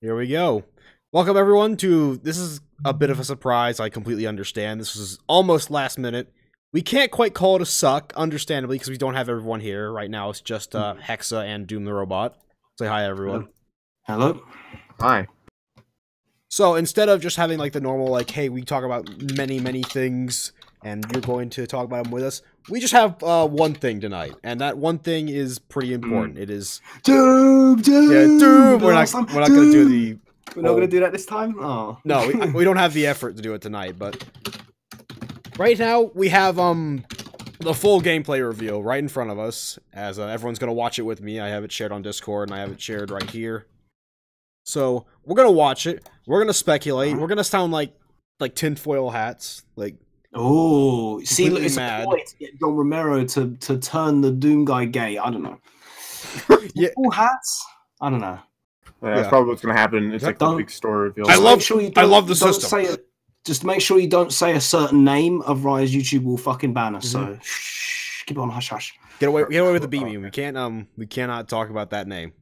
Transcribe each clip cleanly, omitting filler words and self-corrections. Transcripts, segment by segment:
Here we go. Welcome everyone to, this is a bit of a surprise, I completely understand. This was almost last minute. We can't quite call it a suck, understandably, because we don't have everyone here. Right now it's just Hexa and Doom the Robot. Say hi everyone. Hello. Hi. So instead of just having like the normal, like, hey, we talk about many things, and you're going to talk about them with us, we just have one thing tonight, and that one thing is pretty important. It is Doom. yeah, Doom. We're not gonna do the. We're not gonna do that this time. Oh no, we don't have the effort to do it tonight. But right now we have the full gameplay reveal right in front of us, as everyone's gonna watch it with me. I have it shared on Discord and I have it shared right here. So we're gonna watch it. We're gonna speculate. We're gonna sound like tinfoil hats, like. Oh, see, look, it's mad. a ploy to get John Romero to turn the Doom guy gay. I don't know. Yeah, All hats. I don't know. Yeah, that's probably what's gonna happen. It's like the big story reveal. I love the don't system. Just make sure you don't say a certain name, otherwise YouTube will fucking ban us. So shh, keep it on hush hush. Get away with the BB. We cannot talk about that name.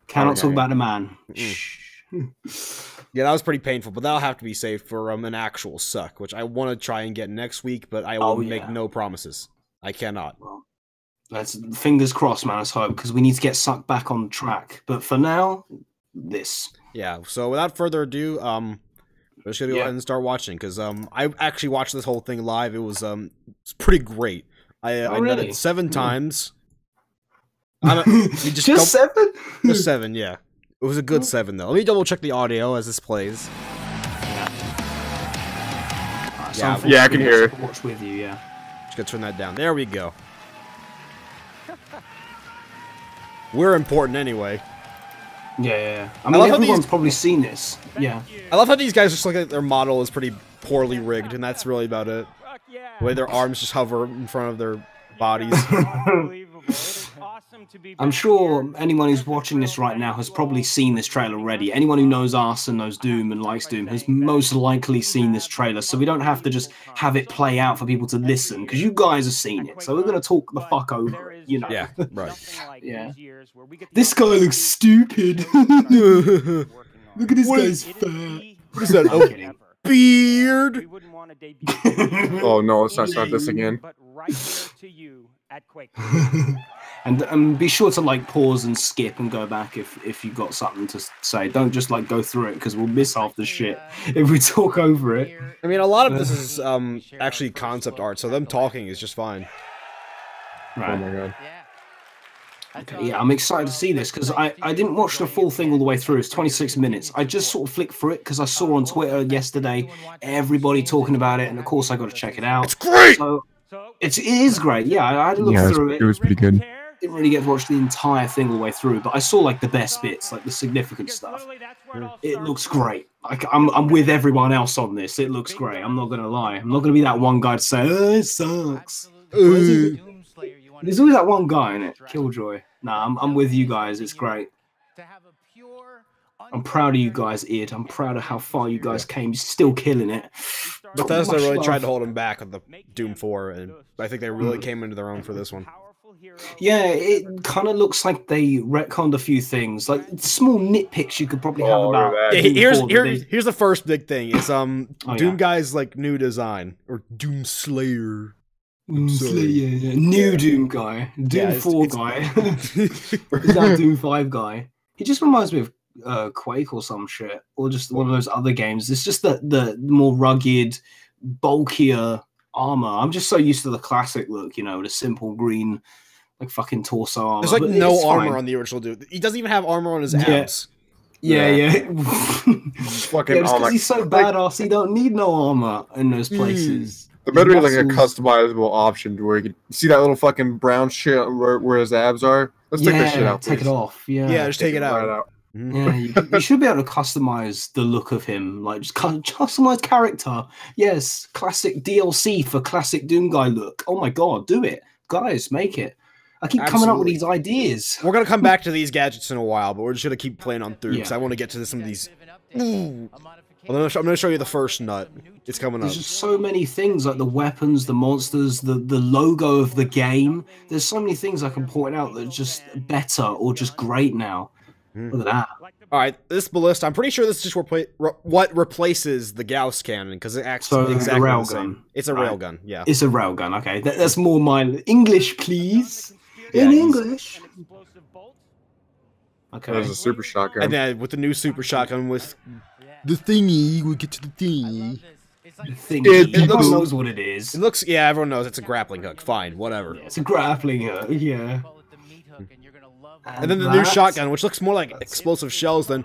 Cannot talk about the man. Yeah, that was pretty painful, but that'll have to be saved for an actual suck, which I want to try and get next week, but I will make no promises. I cannot. Well, let's fingers crossed, man. Let's hope, because we need to get sucked back on track. But for now, this. Yeah. So without further ado, we're just gonna go ahead and start watching, because I actually watched this whole thing live. It was it's pretty great. I nutted 7 times. Just 7? Just 7, yeah. It was a good 7 though. Let me double check the audio as this plays. Yeah, I can hear it. Watch with you, yeah. Just gotta turn that down. There we go. We're important anyway. Yeah. I mean, everyone's probably seen this. Yeah. I love how these guys just look like their model is pretty poorly rigged, and that's really about it. The way their arms just hover in front of their bodies. I'm sure anyone who's watching this right now has probably seen this trailer already. Anyone who knows us and knows Doom and likes Doom has most likely seen this trailer, so we don't have to just have it play out for people to listen, because you guys have seen it, so we're going to talk the fuck over it, you know? Yeah, right. Yeah. This guy looks stupid. Look at this guy's fat. What is that? Oh, beard? Oh no, let's not start this again. And be sure to like pause and skip and go back if you got something to say. Don't just like go through it, because we'll miss half the shit if we talk over it. I mean, a lot of this is actually concept art, so them talking is just fine. Right. Oh my god. Okay, yeah, I'm excited to see this, because I didn't watch the full thing all the way through. It's 26 minutes. I just sort of flicked through it because I saw on Twitter yesterday everybody talking about it, and of course I got to check it out. It's great. So it is great. Yeah, I had to look through it. It was pretty good. Didn't really get to watch the entire thing all the way through, but I saw like the best bits, like the significant stuff. It looks great. Like I'm with everyone else on this. It looks great. I'm not gonna lie. I'm not gonna be that one guy to say, "Oh, it sucks." There's always that one guy in it, Killjoy. Nah, I'm with you guys. It's great. I'm proud of you guys, Id. I'm proud of how far you guys came. You're still killing it. Bethesda really tried to hold him back with the Doom 4, and I think they really came into their own for this one. Yeah, it kind of looks like they retconned a few things, like small nitpicks you could probably have about. Yeah, here's the first big thing. It's Doom Guy's like new design, or Doom Slayer. Slayer, new Doom guy, Doom 4 guy. Is that Doom 5 guy? He just reminds me of Quake or some shit, or just one of those other games. It's just the more rugged, bulkier armor. I'm just so used to the classic look, you know, the simple green, like fucking torso armor. There's like no armor on the original dude. He doesn't even have armor on his abs. Yeah. Fucking because he's so badass, he don't need no armor in those places. There better be like a customizable option where you can see that little fucking brown shit where his abs are. Let's take that shit out. Take it off. Yeah, just take it out. Right out. Yeah, you should be able to customize the look of him, like just customize character. Yes, classic DLC for classic Doom guy look. Oh my god, do it, guys, make it. I keep coming up with these ideas. We're gonna come back to these gadgets in a while, but we're just gonna keep playing on through because I want to get to some of these. I'm gonna show you the first nut. It's coming up. There's just so many things, like the weapons, the monsters, the logo of the game. There's so many things I can point out that are just better or just great now. Look at that. All right, this ballista. I'm pretty sure this is just what replaces the Gauss cannon because it acts So exactly the the railgun. same. It's a Right. railgun. Yeah. It's a railgun. Okay, that's more my English, please. Yeah, In he's- English. Okay. There's a super shotgun. And then with the new super shotgun with the thingy, we get to the thingy. The thing It everyone looks- knows what it is. It looks, yeah, everyone knows it's a grappling hook. Fine, whatever. It's a grappling hook. Yeah. And then the new shotgun, which looks more like explosive shells than.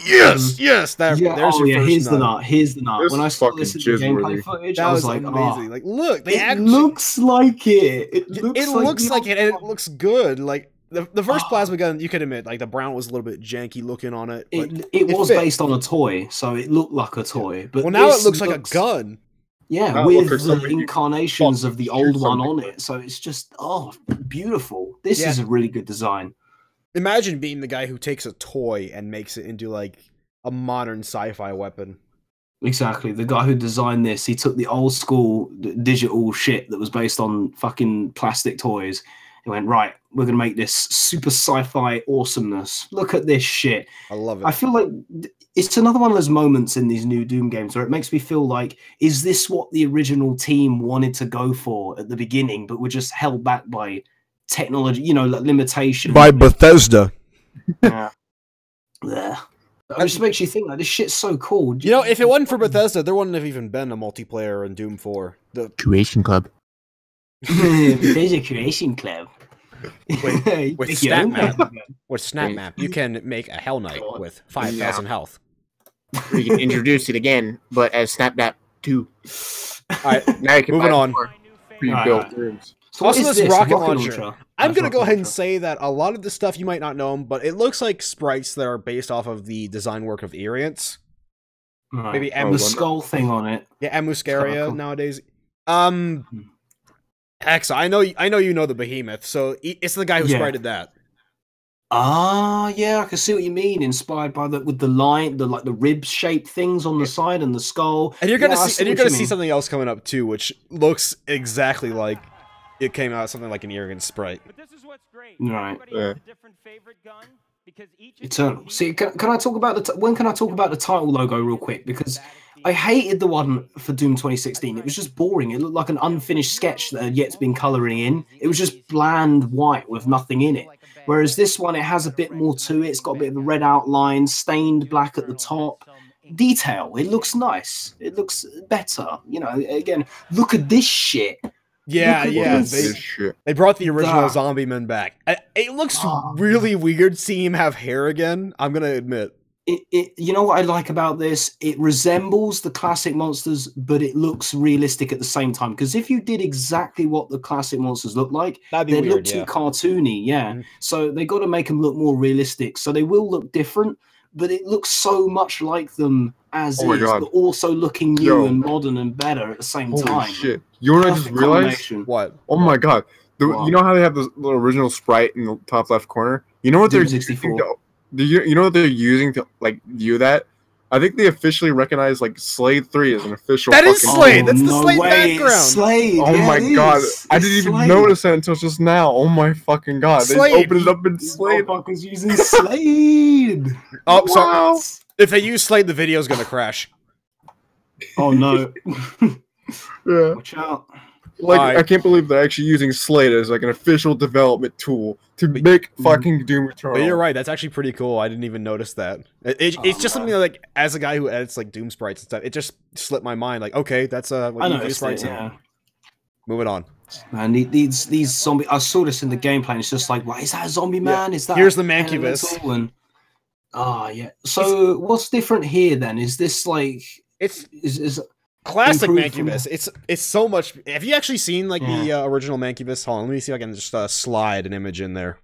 Yes, yes. There's your first here's the nut. nut. Here's the nut. This When I is saw fucking this in the jizz-worthy. gameplay footage, That I was was like, amazing. oh, Like, look, they it actually. looks like it. It It looks looks like it, and it the- looks good. Like the first plasma gun, you could admit, like the brown was a little bit janky looking on it. But It was fit. based on a toy, so it looked like a toy. But well, now this it looks like a gun. Yeah, Now it with looks like the something you incarnations can of the shoot old one something on with. it. So it's just beautiful. This Yeah. is a really good design. Imagine being the guy who takes a toy and makes it into like a modern sci-fi weapon. Exactly. The guy who designed this, he took the old school digital shit that was based on fucking plastic toys. He went, right, we're going to make this super sci-fi awesomeness. Look at this shit. I love it. I feel like it's another one of those moments in these new Doom games where it makes me feel like, is this what the original team wanted to go for at the beginning, but were just held back by technology, like limitations? Bethesda. Yeah. Yeah. It just makes you think, like, this shit's so cool. You know, if it wasn't for Bethesda, there wouldn't have even been a multiplayer in Doom 4. The Creation Club. There's a creation club. With Make your own StatMap. club. with SnapMap, you can make a Hell Knight with 5,000 health. We can introduce it again, but as Snapmap 2. Alright, Now you can moving buy on. more. Pre-built Alright. rooms. So what Also, is this rocket launcher? launcher. I'm That's gonna go rocket ahead and launcher. say that a lot of the stuff you might not know, but it looks like sprites that are based off of the design work of Eriance. Right. Maybe Oh, the one- skull thing on it. Yeah, Amuscaria Cool. nowadays. Hex, I know you know the behemoth, so it's the guy who Yeah. sprited that. Ah, yeah, I can see what you mean. Inspired by with the line, the rib shaped things on the side and the skull. And you're gonna Yeah, I see, and you're what gonna you see mean. something else coming up too, which looks exactly like it came out something like an Eriance sprite. But this is what's great. Right. Everybody has Yeah. a different favorite gun because each is Eternal. unique. See, can I talk about when can I talk about the title logo real quick? Because I hated the one for Doom 2016. It was just boring. It looked like an unfinished sketch that had yet been colouring in. It was just bland white with nothing in it. Whereas this one, it has a bit more to it. It's got a bit of a red outline, stained black at the top. Detail. It looks nice. It looks better. Again, look at this shit. Yeah, Look at yeah. this. This shit. They brought the original That. Zombie Man back. It looks Oh, really weird seeing him have hair again. I'm gonna admit. You know what I like about this? It resembles the classic monsters, but it looks realistic at the same time. Because if you did exactly what the classic monsters look like, That'd be they look weird. too Yeah. cartoony. Yeah, Mhm. so they got to make them look more realistic. So they will look different, but it looks so much like them as Oh my is, God. but also looking new Yo. and modern and better at the same Holy time. shit. You know what I just Perfect realized? combination. What? Oh my god. Wow. You know how they have the original sprite in the top left corner? You know what they're Doom 64. using to- you know what they're using to like view that? I think they officially recognize like Slade 3 as an official That is fucking- Slade! That's the Slade it's background. Slade. Oh yeah, my it god. is. I It's didn't even Slade. notice that until just now. Oh my fucking god. They Slade. just opened it up in These Slade. motherfuckers using Slade. Oh, so Wow. if they use Slade, the video's gonna crash. Oh no. Yeah. Watch out. Like Alright. I can't believe they're actually using Slade as like an official development tool to make fucking Doom Eternal. But you're right. That's actually pretty cool. I didn't even notice that. It's just something that, like, as a guy who edits like Doom sprites and stuff, it just slipped my mind. Like, okay, that's what I you know do it's sprites in. yeah. Moving on. Man, these zombie. I saw this in the gameplay. And it's just like, what is that? A zombie man? Is that? Here's the Mancubus. Elemental? And yeah. So what's different here then? Is this like It's is classic improved from Mancubus. It's so much. Have you actually seen like the original Mancubus? Hold on, let me see if I can just slide an image in there.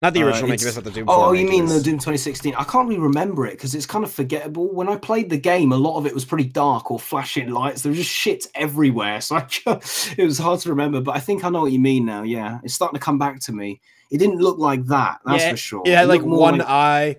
Not the original it's- Mancubus, but the Doom. Oh, 4 you mean the Mancubus. Doom 2016? I can't really remember it because it's kind of forgettable. When I played the game, a lot of it was pretty dark or flashing lights. There was just shit everywhere, so it was hard to remember. But I think I know what you mean now. Yeah, it's starting to come back to me. It didn't look like that. That's Yeah, for sure. It had like looked more one like- eye.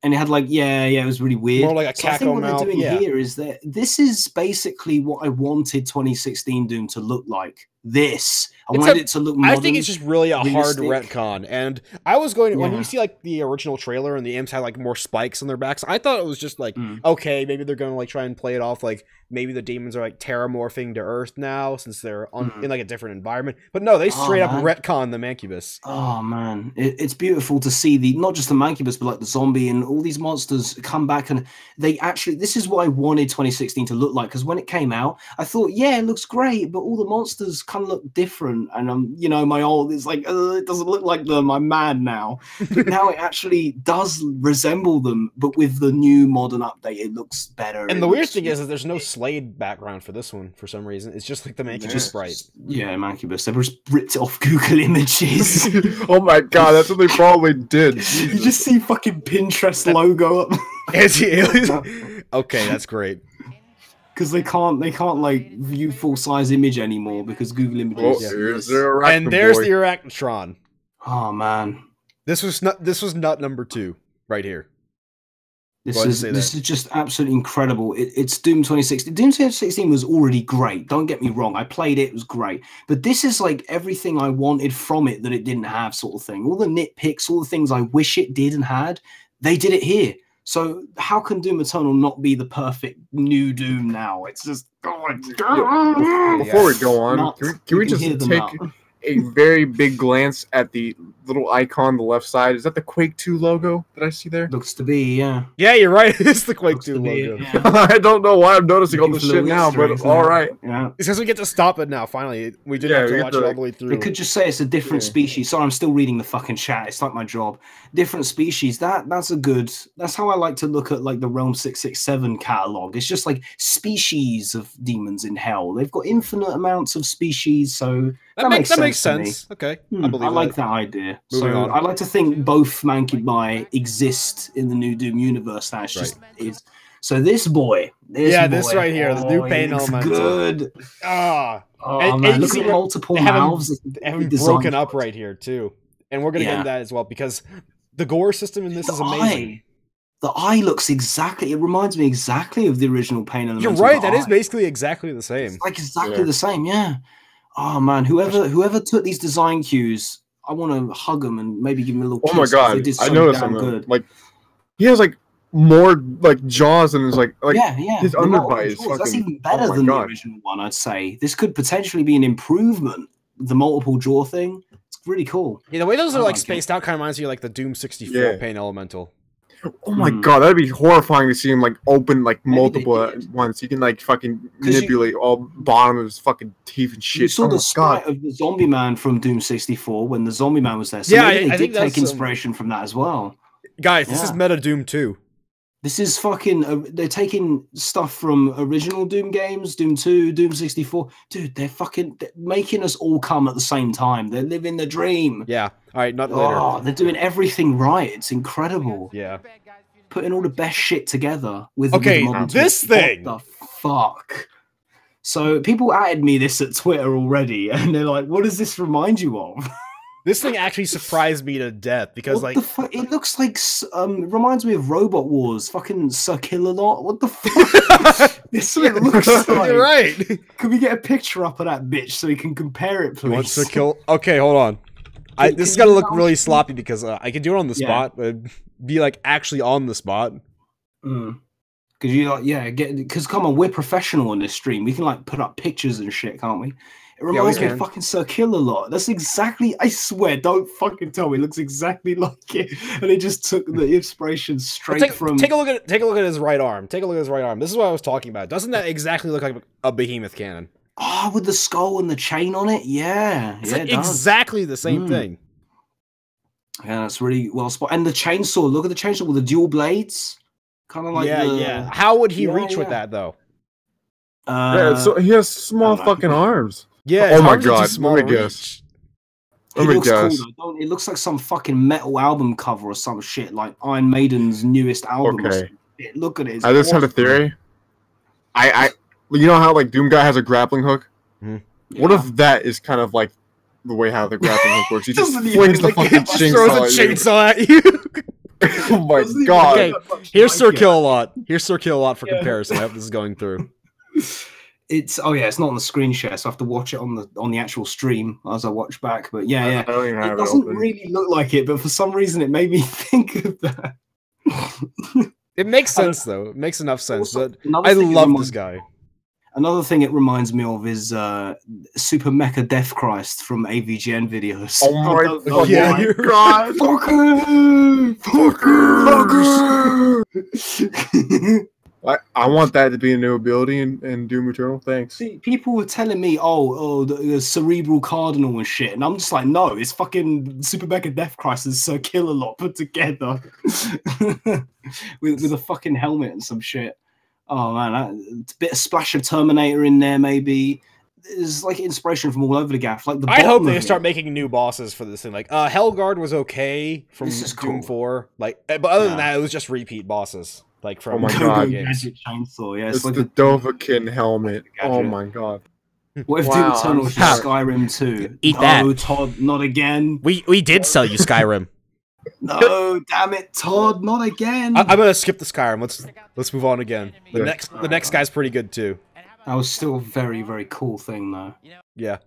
and it had like it was really weird. More like a so I think cackle what mouth, they're doing yeah. here is that this is basically what I wanted 2016 Doom to look like. this. I It's wanted a- it to look I modern. think it's just really a hard realistic. retcon, and I was going when Yeah. you see like the original trailer and the imps had like more spikes on their backs. I thought it was just like Mm. okay, maybe they're gonna like try and play it off like maybe the demons are like terramorphing to Earth now since they're on in like a different environment. But no, they Oh, straight up man. retcon the Mancubus. Oh man, it's beautiful to see the not just the Mancubus, but like the zombie and all these monsters come back, and they actually. This is what I wanted 2016 to look like, because when it came out, I thought, yeah, it looks great, but all the monsters kind of look different, and you know, my old is like, it doesn't look like them. I'm mad now, but now it actually does resemble them, but with the new modern update, it looks better. And It the weird looks- thing is that there's no Slade background for this one for some reason. It's just like the Mancubus sprite. Yeah, Mancubus. They just ripped it off Google Images. Oh my god, that's what they probably did. You just see fucking Pinterest logo up. Okay, that's great. Because they can't like view full size image anymore because Google Well, Images. here's their And there's the Arachnotron. Oh man, This was nut number 2 right here. this Go ahead and is say this is just absolutely incredible. It's Doom 2016. Doom 2016 was already great. Don't get me wrong. I played it; it was great. But this is like everything I wanted from it that it didn't have, sort of thing. All the nitpicks, all the things I wish it did and had, they did it here. So how can Doom Eternal not be the perfect new Doom now? It's just Before we go on, Nuts. can we You just hear them take out. a very big glance at the little icon on the left side? Is that the Quake 2 logo that I see there? Looks to be, yeah. Yeah, you're right. It's the Quake Looks 2 to be, logo. yeah. I don't know why I'm noticing all this Looking shit for now, little but Easter eggs all now. right. Yeah. It's because we get to stop it now, finally. We didn't Yeah, have we to get watch to, it all the way through. They could just say it's a different Yeah. species. Sorry, I'm still reading the fucking chat. It's like my job. Different species. That's how I like to look at like the Realm 667 catalog. It's just like species of demons in hell. They've got infinite amounts of species, so that makes that makes sense to me. sense. Okay. Hmm, I believe I like that. that idea. Moving So on. I like to think both Mancubi exist in the new Doom universe. Now it's Right. just is. So this boy, This right here, the new he Pain looks Elemental. good. Ah, Oh And- man, and look you at see multiple they have him- mouths. they have him Design broken up for it. right here too. And we're gonna get Yeah. into that as well because the gore system in this is amazing. The eye looks exactly. It reminds me exactly of the original Pain Elemental. You're right. the That is eye. basically exactly the same. It's like exactly Yeah. the same. Yeah. Oh man, whoever took these design cues, I want to hug them and maybe give them a little. Oh my kiss 'cause they god, did I so noticed damn something. good. Like, he has like more like jaws and his like yeah. his The multiple underbite is jaws, that's fucking- even better oh my than God. the original one. I'd say this could potentially be an improvement. The multiple jaw thing. It's really cool. Yeah, the way those I are like like it. spaced out kind of reminds me of like the Doom 64 Yeah. Pain Elemental. Oh my Hmm. god, that'd be horrifying to see him like open like Maybe they multiple at did. once. You can like fucking 'Cause you- manipulate all bottom of his fucking teeth and shit. You saw Oh the my sprite god. of the Zombie Man from Doom 64 when the Zombie Man was there. So Yeah, maybe I they think did take that's, inspiration from that as well. Guys, this is Yeah. Meta Doom 2. This is fucking. They're taking stuff from original Doom games, Doom 2, Doom 64. Dude, they're making us all come at the same time. They're living the dream. Yeah. All right, not later. Oh, they're doing everything right. It's incredible. Yeah. Putting all the best shit together with Okay, with modern this tools. thing. What the fuck? So people added me this at Twitter already, and they're like, "What does this remind you of?" This thing actually surprised me to death because What like the fuck? It looks like reminds me of Robot Wars. Fucking Sir Kill-A-Lot. What the fuck? This is what it looks like. you're right. Can we get a picture up of that bitch so we can compare it, He wants please? to kill. Okay, hold on. Can- This is can gonna you look tell really me? sloppy because I can do it on the Yeah. spot, but be like actually on the spot. Because you like, yeah, because come on, we're professional on this stream. We can like put up pictures and shit, can't we? It reminds me can. of fucking Sir Kill-A-Lot. That's exactly. I swear, don't fucking tell me. It looks exactly like it, and it just took the inspiration straight Take, from. take a look at his right arm. Take a look at his right arm. This is what I was talking about. Doesn't that exactly look like a behemoth cannon? Oh, with the skull and the chain on it. Yeah, It's yeah, like it does. exactly the same Mm. thing. Yeah, that's really well spotted. And the chainsaw. Look at the chainsaw with the dual blades. Kind of like yeah. How would he Yeah, reach with yeah. that though? Yeah, so he has small I don't know. fucking arms. Yeah. Oh his my arms are too God, small let me to guess. It Let me looks guess. cool though. It looks like some fucking metal album cover or some shit, like Iron Maiden's newest album. Or Okay. some shit. Look at it. it's I just had a awesome. theory. You know how like Doom Guy has a grappling hook? What Yeah. if that is kind of like the way how the grappling hook works? He just Doesn't even flings the like fucking it. Just chainsaw. throws a at you. chainsaw at you. Oh my Doesn't even god! Okay, look that much Here's like Sir it. Kill-A-Lot. Here's Sir Kill-A-Lot for Yeah. comparison. I hope this is going through. It's it's not on the screen share, so I have to watch it on the actual stream as I watch back. But yeah, I don't even have it it doesn't open. really look like it, but for some reason it made me think of that. It makes sense though. It makes enough sense. Also, But another I thing it love reminds- this guy. Another thing it reminds me of is Super Mecha Death Christ from AVGN videos. Oh I my, don't know oh Yeah, my you're- god! Fucker! I want that to be a new ability in Doom Eternal. Thanks. See, people were telling me, the Cerebral Cardinal and shit, and I'm just like, no, it's fucking Super Mega Death Christ and Sir Kill-A-Lot put together with a fucking helmet and some shit. Oh man, a bit of splash of Terminator in there, maybe. There's like inspiration from all over the gaff. Like I hope bottom they of start it- making new bosses for this thing. Like, Hellguard was okay from This is Doom cool. 4. Like, but other than Yeah. that, it was just repeat bosses. Like from Oh my Go-Go God. games. Gadget Chainsaw, yeah. It's It's like the Dovahkiin helmet. Oh Gadget. my god. what if Wow, Doom I'm Eternal was sorry. Skyrim 2? Eat no, that. Todd, not again. We did sell you Skyrim. No, damn it, Todd, not again. I'm gonna skip the Skyrim. Let's move on again. The Yeah. next guy's pretty good too. That was still a very, very cool thing, though. Yeah. Yeah,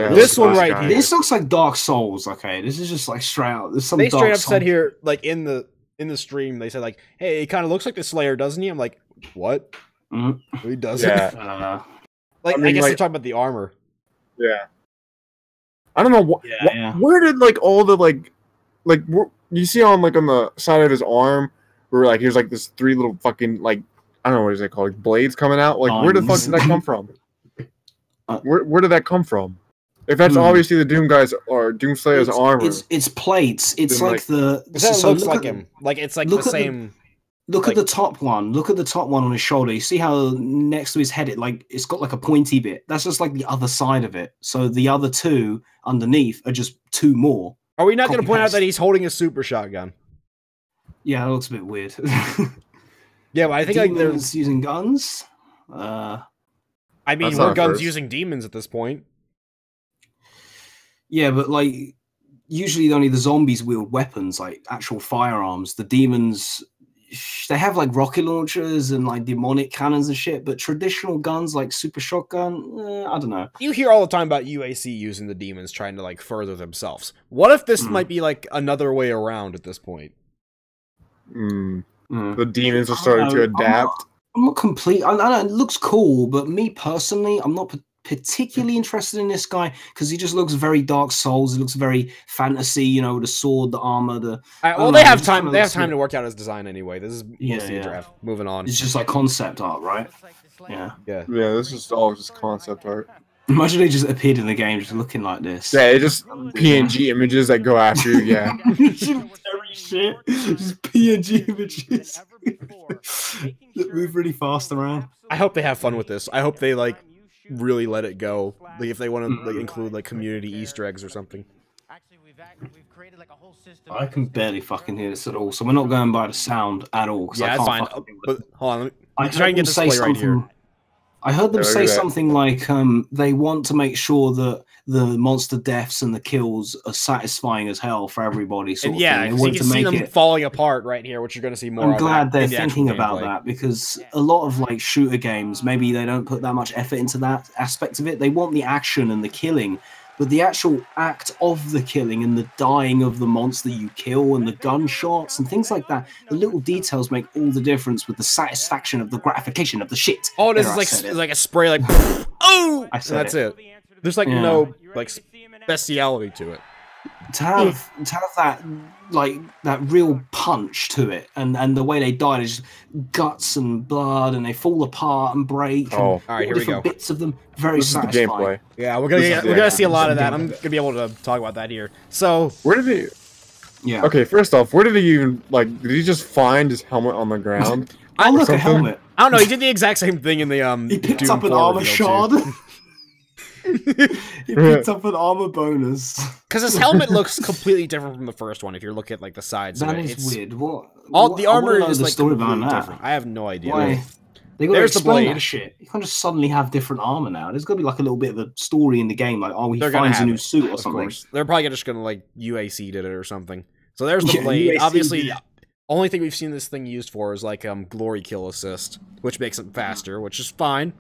This that's one the right guy. here. This looks like Dark Souls. Okay, this is just like straight out. There's some They Dark straight up Souls. said here, like in the stream, they said like, "Hey, it kind of looks like the Slayer, doesn't he?" I'm like, "What? Mhm. No, he doesn't." Yeah. Like, I I, mean, guess like- they're talking about the armor. Yeah. I don't know Yeah. where did like all the like you see on like on the side of his arm where like here's like this three little fucking like I don't know what is it called, like blades coming out. Like where the fuck Lines. did that come from? Uh, Where did that come from? If that's Hmm. obviously the Doom guys or Doomslayer's armor, It's plates. It's Then, like the. It so looks look like at- him. Like it's like the look at the- same. Look like- at the top one. Look at the top one on his shoulder. You see how next to his head, it's got like a pointy bit. That's just like the other side of it. So the other two underneath are just two more. Are we not going to point out Copy-paste. that he's holding a super shotgun? Yeah, that looks a bit weird. Yeah, but I think like there's. Demons using guns. I mean, That's we're not a guns first. using demons at this point. Yeah, but like usually only the zombies wield weapons, like actual firearms. The demons, they have like rocket launchers and like demonic cannons and shit. But traditional guns like super shotgun, I don't know. You hear all the time about UAC using the demons trying to like further themselves. What if this Hmm. might be like another way around at this point? the demons are starting to adapt. I'm not complete. I know it looks cool, but me personally, I'm not particularly interested in this guy because he just looks very Dark Souls. He looks very fantasy, you know, the sword, the armor, the. All right, I well, don't they know, have it's time. kinda They have looks time good. to work out his design anyway. This is Yeah, mostly a yeah. draft. Moving on. It's just like concept art, right? Yeah. Yeah. Yeah, this is all just concept art. Imagine they just appeared in the game just looking like this. Yeah, it's just PNG images that go after you. Yeah. Shit. Just PNG images. That move really fast around. I hope they have fun with this. I hope they like really let it go. Like if they want to like include like community Easter eggs or something. I can barely fucking hear this at all, so we're not going by the sound at all. 'cause I Yeah, that's can't fine. fucking hear But hold on, let me I try and heard get them this play right here. I heard them Yeah, look say at that. something like they want to make sure that the monster deaths and the kills are satisfying as hell for everybody. Sort And of yeah, thing. They because you want can to see make them it. falling apart right here, which you're going to see more. I'm of glad that they're in the actual thinking about gameplay. that because a lot of like shooter games, maybe they don't put that much effort into that aspect of it. They want the action and the killing, but the actual act of the killing and the dying of the monster you kill and the gunshots and things like that, the little details make all the difference with the satisfaction of the gratification of the shit. Oh, this There, is I like said it. like a spray, like oh, I and said that's it. There's like Yeah. no like speciality to it. to have that like that real punch to it, and the way they die is guts and blood, and they fall apart and break. And Oh. All right, here we different go. bits of them, very This is the satisfying. gameplay. Yeah, we're gonna This is we're the gonna see a lot of this that. is I'm the- gonna be able to talk about that here. So Where did he? Yeah. Okay, first off, where did he even like? Did he just find his helmet on the ground? Oh, look, a something. helmet. I don't know. He did the exact same thing in the He picked Doom up an 4 armor reveal, shard. too. He picked up an armor bonus. Because his helmet looks completely different from the first one. If you look at like the sides, That of it. is It's- weird. What? All what- the I wanna armor know is the like story behind completely that. different. I have no idea. Why? They got to There's the explain blade. that shit. You can't just suddenly have different armor now. There's got to be like a little bit of a story in the game, like he They're gonna finds a have new it, suit or Of something. course, they're probably just gonna like UAC did it or something. So there's the Yeah, blade. UAC Obviously, did it. only thing we've seen this thing used for is like glory kill assist, which makes it faster, which is fine.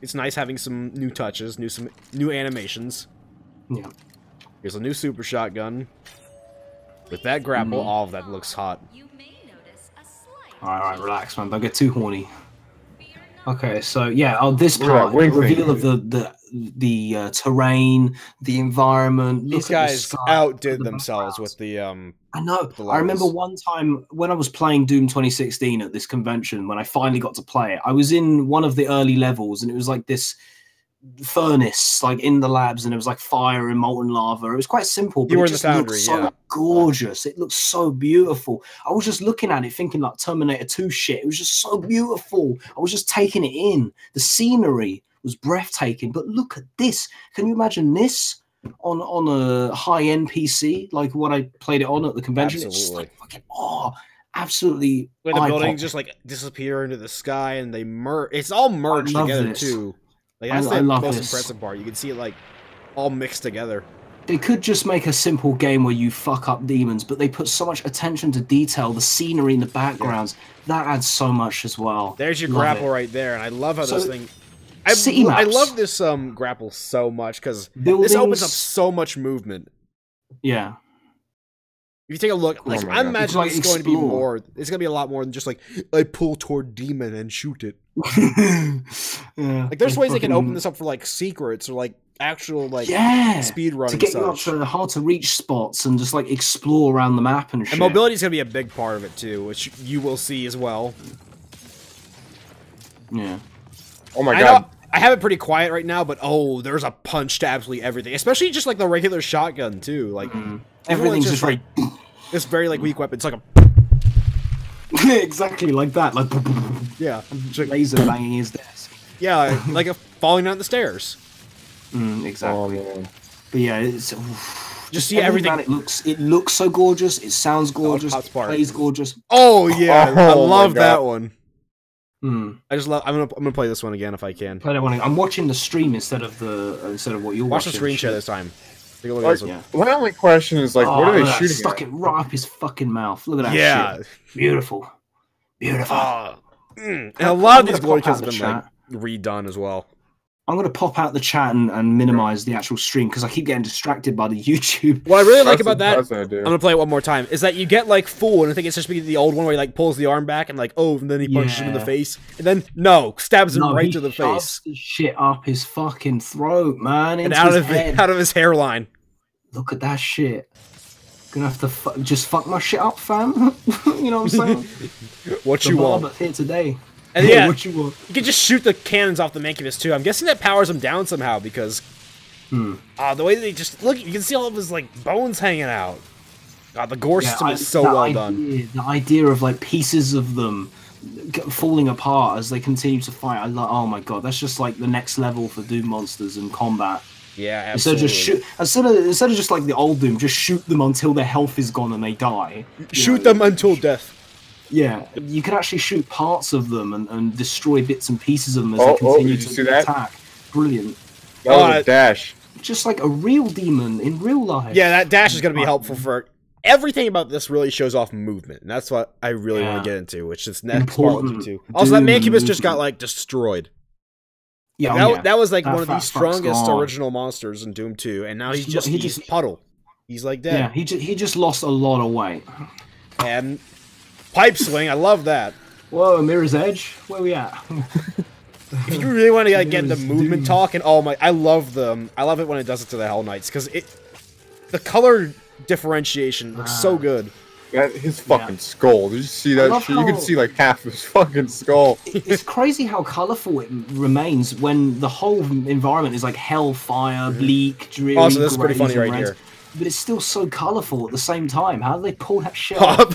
It's nice having some new touches, some new animations. Yeah. Here's a new super shotgun. With that grapple, all of that looks hot. Alright, relax, man. Don't get too horny. Okay, so yeah, this Look at that part, wing reveal finger. of the terrain, the environment. These look at the guys sky, outdid look at the themselves backgrounds. with the I know. the I remember levels. one time when I was playing Doom 2016 at this convention, when I finally got to play it, I was in one of the early levels, and it was like this furnace, like in the labs, and it was like fire and molten lava. It was quite simple, but You were it in the just looked foundry, so yeah. gorgeous. It looked so beautiful. I was just looking at it, thinking like Terminator 2 shit. It was just so beautiful. I was just taking it in. The scenery was breathtaking. But look at this. Can you imagine this on a high-end PC, like what I played it on at the convention? It's just Absolutely. like fucking absolutely. Where the eye-popping. buildings just like disappear into the sky and they merge. It's all merged love together this. too. Like I that's the love most this. impressive part. You can see it like all mixed together. They could just make a simple game where you fuck up demons, but they put so much attention to detail, the scenery in the backgrounds. That adds so much as well. There's your Love grapple it. right there, and I love how So, this thing. city I maps. love this grapple so much because this Buildings, opens up so much movement. yeah. If you take a look, like my I God. imagine Like, it's going to be explore. more. It's going to be a lot more than just like I pull toward demon and shoot it. Yeah. Like there's ways they can open fucking- this up for like secrets or like actual like yeah, speed to running get you up such. to hard to reach spots and just like explore around the map and shit. And mobility is going to be a big part of it too, which you will see as well. Yeah. Oh my I god. know I have it pretty quiet right now, but oh, there's a punch to absolutely everything, especially just like the regular shotgun too. Like Everything's just like like this very like weak weapon. It's like a exactly like that, like yeah, it's like- laser banging his desk. yeah, like a falling down the stairs. Exactly. Oh, man. But yeah, it's Just see everything. man, it looks so gorgeous. It sounds gorgeous. hot part. Plays gorgeous. Oh yeah, I Oh, my love God. that one. Hmm. I just love. I'm gonna play this one again if I can. Play that one. I'm watching the stream instead of what you're Watch the watching. screen share this time. Take a look at Like, this one. Yeah. my only question is like, what are they shooting Stuck at? it right up his fucking mouth. Look at that Yeah. shit. Beautiful. Beautiful. And a lot of these I'm gonna glory pop kills out have the been like redone as well. I'm gonna pop out the chat and minimize the actual stream because I keep getting distracted by the YouTube. What I really like That's about that, what I do. I'm gonna play it one more time, is that you get like full, and I think it's just the old one where he like pulls the arm back and like and then he punches him in the Yeah. face, and then no, stabs him No, right he to the shoves face the shit up his fucking throat, man. and Into out his of head. out of his hairline. Look at that shit. Gonna have to just fuck my shit up, fam. You know what I'm saying? What The you barber's want? here today. And yeah, What you want? you can just shoot the cannons off the Mancubus too. I'm guessing that powers him down somehow because the way that they just look, you can see all of his like bones hanging out. God, the gore system is so well done. The idea of like pieces of them falling apart as they continue to fight. Oh my god, that's just like the next level for Doom monsters and combat. Yeah, Instead of absolutely. just instead of just like the old Doom, just shoot them until their health is gone and they die. You Shoot know? them until death. Yeah, you can actually shoot parts of them and destroy bits and pieces of them as Oh, they oh, continue did you to see that? attack. Brilliant. That was a dash. Just like a real demon in real life. Yeah, that dash is going to be helpful for everything about this. Really shows off movement, and that's what I really want to get into, which is next part Important too. Also, that Doom Mancubus just got movement. like destroyed. Yeah, That, oh, yeah. that was like That one of the fat fuck's strongest gone. original monsters in Doom 2, and now he's He just just- puddle. He's like Yeah, dead. he just lost a lot of weight. And pipe swing, I love that. Whoa, Mirror's Edge, where we at? If you really want to like, get into There's movement Doom. talk, and oh my, I love it when it does it to the Hell Knights because the color differentiation looks so good. His fucking skull. Did you see that love shit? You can how- see like half his fucking skull. It's crazy how colourful it remains when the whole environment is like hellfire, bleak, dreary. Also, this is pretty greys funny and right reds, here. But it's still so colourful at the same time. How do they pull that shit off?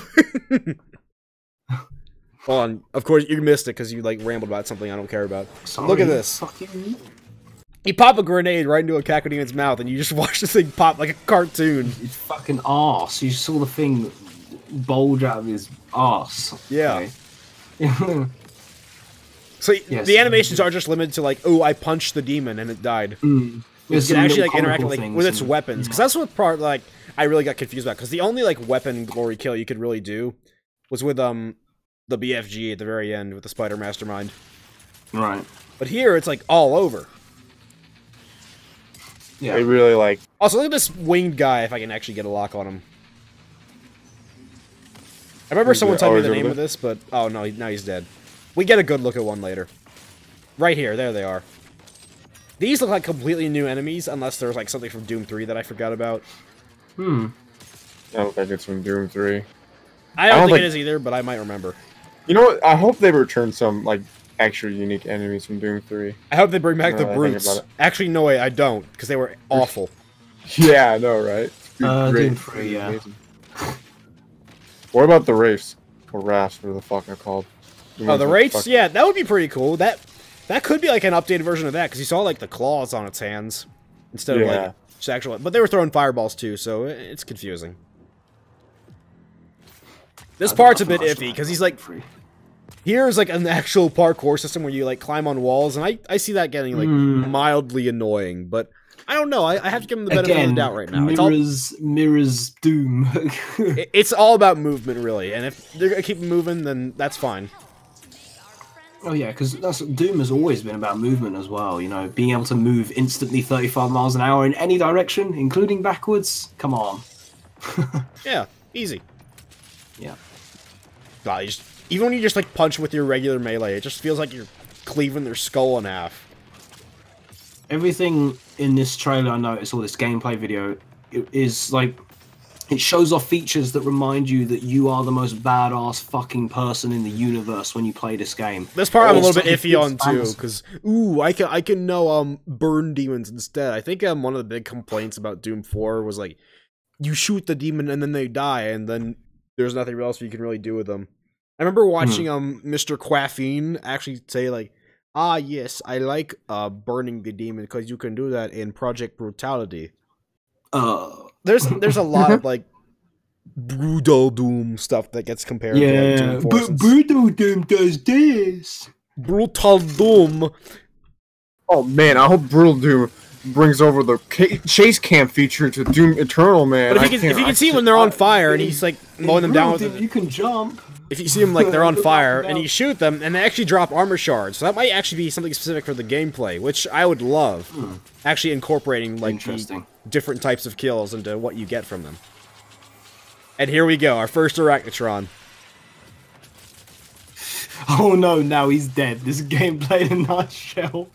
Pop. Hold on. Of course, you missed it because you like rambled about something I don't care about. Sorry, Look at this. fuck you. You pop a grenade right into a Cacodemon's mouth, and you just watch this thing pop like a cartoon. It's fucking arse. You saw the thing bulge out of his arse. Yeah. Okay. So Yes. the animations are just limited to like, oh, I punched the demon and it died. You There's can some actually little like interact comical like, things with its and- weapons, because that's what part like I really got confused about. Because the only like weapon glory kill you could really do was with the BFG at the very end with the Spider Mastermind. Right. But here, it's like all over. Yeah. They really like. Also, look at this winged guy, if I can actually get a lock on him. I remember Who's someone it? telling Oh, me the he's name over of this, but... Oh, no, now he's dead. We get a good look at one later. Right here, there they are. These look like completely new enemies, unless there's like something from Doom 3 that I forgot about. Hmm. I don't think it's from Doom 3. I don't think think- it is either, but I might remember. You know what? I hope they return some like extra unique enemies from Doom 3. I hope they bring back the Now that I think brutes. about it. Actually, no way, I don't, because they were awful. Yeah, I know, right? It'd be Doom 3, yeah. Amazing. What about the Wraiths? Or Rafts, whatever the fuck they're called. Oh, ones the that Wraiths? fuck- Yeah, that would be pretty cool. That could be like an updated version of that, because you saw like the claws on its hands instead of Yeah. like just actual. But they were throwing fireballs too, so it's confusing. This part's a bit iffy because he's like, here's like an actual parkour system where you like climb on walls, and I see that getting like mildly annoying, but I don't know. I have to give him the benefit of the doubt right now. Mirrors Doom. It's all about movement, really, and if they're gonna keep moving, then that's fine. Oh yeah, because Doom has always been about movement as well. You know, being able to move instantly 35 miles an hour in any direction, including backwards. Come on. Yeah, easy. Yeah. God, even when you just like punch with your regular melee, it just feels like you're cleaving their skull in half. Everything in this trailer, I noticed, or this gameplay video, is like, it shows off features that remind you that you are the most badass fucking person in the universe when you play this game. This part I'm a It's little bit like iffy on it's too, fantasy. because I can know burn demons instead. I think one of the big complaints about Doom 4 was like, you shoot the demon and then they die, and then there's nothing else you can really do with them. I remember watching Mr. Quaffine actually say like, ah yes, I like burning the demon because you can do that in Project Brutality. There's a lot of like brutal Doom stuff that gets compared to like, Yeah, Doom but Forces. Brutal Doom does this. Brutal Doom. Oh man, I hope Brutal Doom brings over the chase cam feature to Doom Eternal, man. But if you can see when they're on fire and he's like mowing them down with Brutal Doom, you can jump. if you see them like they're on fire and you shoot them and they actually drop armor shards, so that might actually be something specific for the gameplay, which I would love. Actually incorporating like the Interesting. different types of kills into what you get from them. And here we go, our first Arachnotron. Oh no, now he's dead. This gameplay in a nutshell.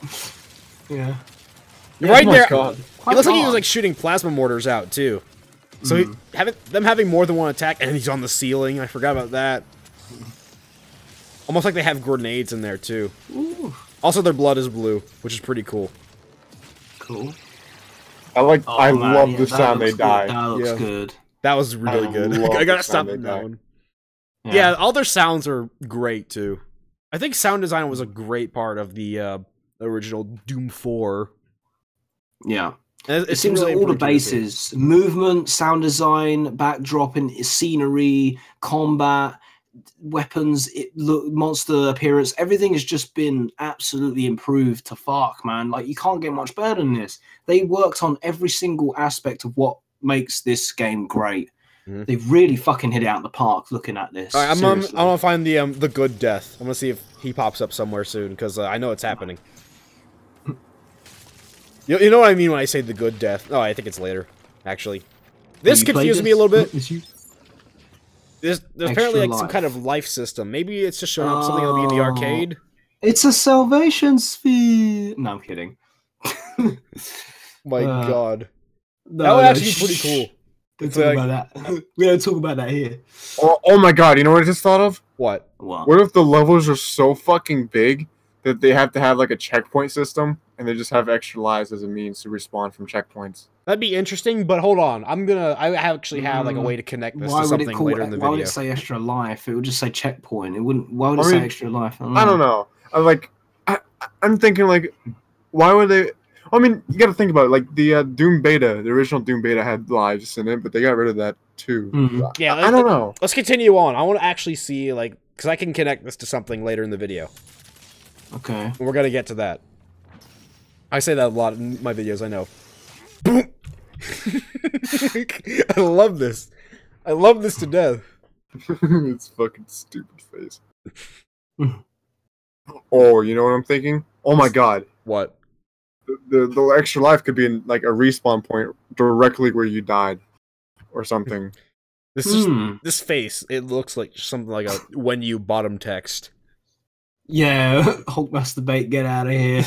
Yeah. Right my there. God. It looks like he was like shooting plasma mortars out too. So them having more than one attack, and he's on the ceiling. I forgot about that. Almost like they have grenades in there too. Ooh, Also, their blood is blue, which is pretty cool. cool. I Oh, love yeah, the that sound they looks good. die. That looks Yeah. good. That was really good. love I gotta the stop sound they on that die. one. Yeah, all their sounds are great too. I think sound design was a great part of the original Doom 4. Yeah. And It seems really like all the improved it, too. bases, movement, sound design, backdrop and scenery, combat, weapons, monster appearance, everything has just been absolutely improved to fuck, man. Like, you can't get much better than this. They worked on every single aspect of what makes this game great. Mhm. They've really fucking hit it out of the park looking at this. All right, I Seriously. want to find the good death. I'm gonna see if he pops up somewhere soon because I know it's happening. You know what I mean when I say the good death? Oh, I think it's later. Actually, this You played confused me a this? little bit. It's you? There's apparently like some life. kind of life system. Maybe it's just showing up something that'll be in the Oh. arcade. It's a salvation sphere. No, I'm kidding. My God, No, that would no, actually be pretty shh. cool. Don't It's talk like- about that. We don't talk about that here. Oh my god, you know what I just thought of? What? What? What if the levels are so fucking big that they have to have like a checkpoint system and they just have extra lives as a means to respawn from checkpoints? That'd be interesting, but hold on. I actually have like a way to connect this to something later in the Why would video. it say extra life? It would just say checkpoint. It wouldn't. Why would it I say mean, extra life? I don't know. I'm thinking like, why would they? I mean, you got to think about it. Like the Doom Beta, the original Doom Beta had lives in it, but they got rid of that too. Mhm. Yeah, I don't know. Let's continue on. I want to actually see like because I can connect this to something later in the video. Okay. And we're gonna get to that. I say that a lot in my videos, I know. Boom! I love this. I love this to death. It's fucking stupid face. Oh, you know what I'm thinking? Oh my god. What? The extra life could be in like a respawn point directly where you died, or something. This face, it looks like something like a when you bottom text. Yeah, Hulkmaster Bait, get out of here.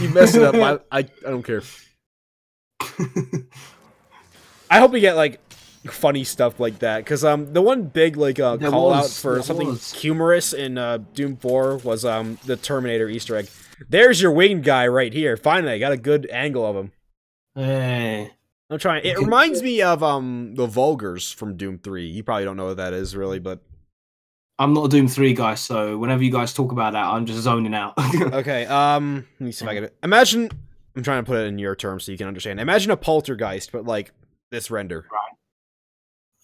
You messed it up. I don't care. I hope we get like funny stuff like that, because the one big like call out for something humorous in Doom 4 was the Terminator Easter egg. There's your winged guy right here. Finally, I got a good angle of him. Hey. I'm trying. It reminds me of the Vulgars from Doom 3. You probably don't know what that is really, but I'm not a Doom 3 guy, so whenever you guys talk about that, I'm just zoning out. okay. Let me see if I can imagine. I'm trying to put it in your terms so you can understand. Imagine a poltergeist, but like this render. Right.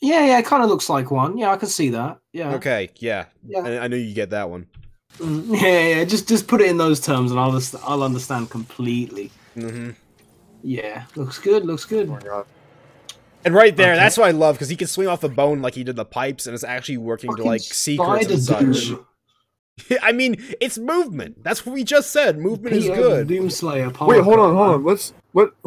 Yeah, it kind of looks like one. Yeah, I can see that. Yeah. Okay. Yeah. Yeah. I knew you get that one. Yeah. Just put it in those terms, and I'll understand completely. Mm-hmm. Yeah, looks good. Looks good. Oh my god. And right there, that's what I love, because he can swing off the bone like he did the pipes, and it's actually working to like secrets and such. I mean, it's movement. That's what we just said. Movement is good. Doomslayer. Wait, hold on.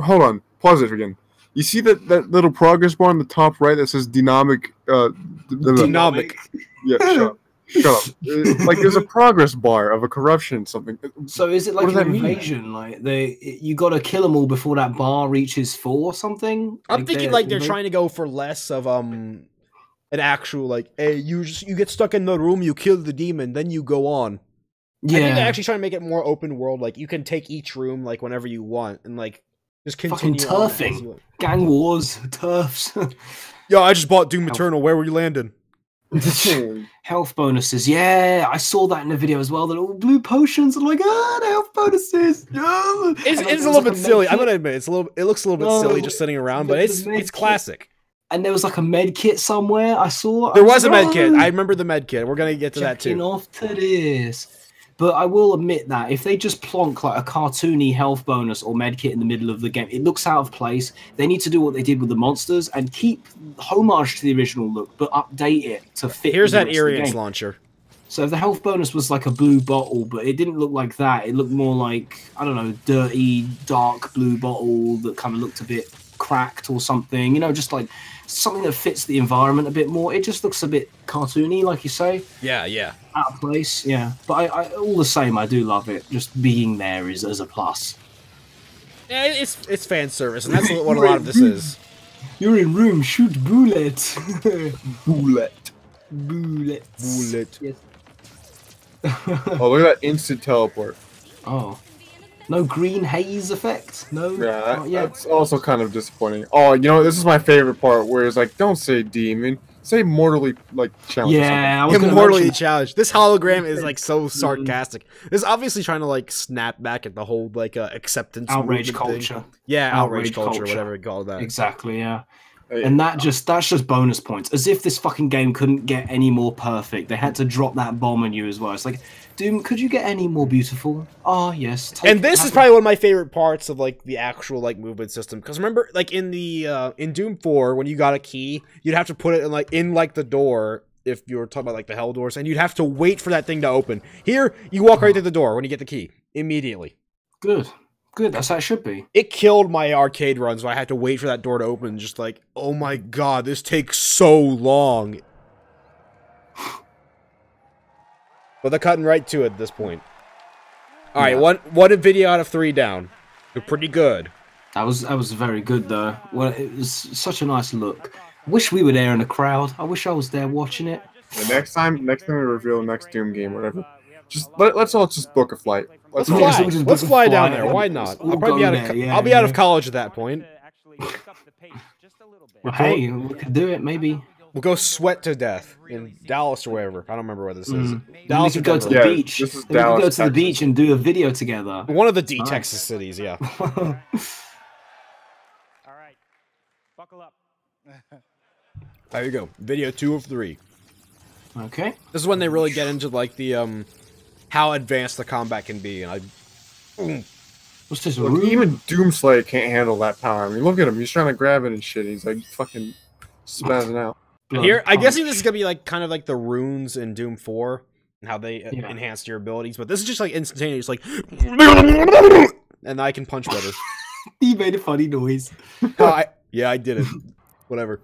Hold on. Pause it again. You see that little progress bar on the top right that says dynamic? Dynamic. Yeah, shut up. Shut up. Like there's a progress bar of a corruption something. So is it like an invasion? Like you got to kill them all before that bar reaches 4 or something? I'm thinking like they're trying to go for less of an actual like, hey, you get stuck in the room, you kill the demon, then you go on. Yeah. I think they're actually trying to make it more open world. Like you can take each room like whenever you want, and like just continue. Fucking turfing, gang wars, turfs. Yo, I just bought Doom Eternal. Where were you landing? Health bonuses, yeah, I saw that in the video as well. The little blue potions are like, the health bonuses. It's a little bit silly. I'm gonna admit it looks a little bit silly just sitting around, but it's classic. And there was like a med kit somewhere. I saw. There was a med kit. I remember the med kit. We're gonna get to that too. Off to this. But I will admit that if they just plonk like a cartoony health bonus or medkit in the middle of the game, it looks out of place. They need to do what they did with the monsters and keep homage to the original look, but update it to fit. Here's that Arians launcher. So if the health bonus was like a blue bottle, but it didn't look like that. It looked more like, I don't know, dirty, dark blue bottle that kind of looked a bit cracked or something. You know, just like something that fits the environment a bit more. It just looks a bit cartoony, like you say. Yeah. Out of place, yeah. But I all the same, I do love it. Just being there is as a plus. Yeah, it's fan service, and that's what a lot of this is. You're in room, shoot bullet. Bullet. Bullets. Yes. Oh, look at that instant teleport. Oh. No green haze effect? No? Yeah, that's also kind of disappointing. Oh, you know, this is my favorite part, where it's like, don't say demon, say mortally, like, challenged. Yeah, I was mortally challenged. This hologram is, like, so sarcastic. This is obviously trying to, like, snap back at the whole, like, acceptance outrage culture. Thing. Yeah, outrage culture, whatever we call that. Exactly, yeah. And that's just bonus points. As if this fucking game couldn't get any more perfect. They had to drop that bomb on you as well. It's like, Doom, could you get any more beautiful? Oh, yes. And this is probably one of my favorite parts of, like, the actual, like, movement system. Because remember, like, in the, in Doom 4, when you got a key, you'd have to put it in the door, if you were talking about, like, the hell doors, and you'd have to wait for that thing to open. Here, you walk right through the door when you get the key. Immediately. Good. That's how it should be. It killed my arcade runs when I had to wait for that door to open. Just like, oh my god, this takes so long. But they're cutting right to it at this point. All right, one video out of 3 down. You're pretty good. That was very good though. Well, it was such a nice look. Wish we were there in the crowd. I wish I was there watching it. The next time we reveal the next Doom game, whatever. Just let's all just book a flight. Let's fly down there. Why not? I'll be out of college at that point. Well, hey, we could do it. Maybe we'll go sweat to death in Dallas or wherever. I don't remember where this is. Dallas. We could go to the beach. This is we could go to the beach and do a video together. One of the Texas cities, yeah. All right, buckle up. There you go. Video 2 of 3. Okay. This is when they really get into like the how advanced the combat can be, and What's this? Look, even Doomslayer can't handle that power. I mean, look at him. He's trying to grab it and shit. He's like fucking spazzing out. Here, I'm guessing this is gonna be like kind of like the runes in Doom 4, and how they Yeah. enhance your abilities. But this is just like instantaneous, like, and I can punch better. He made a funny noise. Yeah, I did it. Whatever.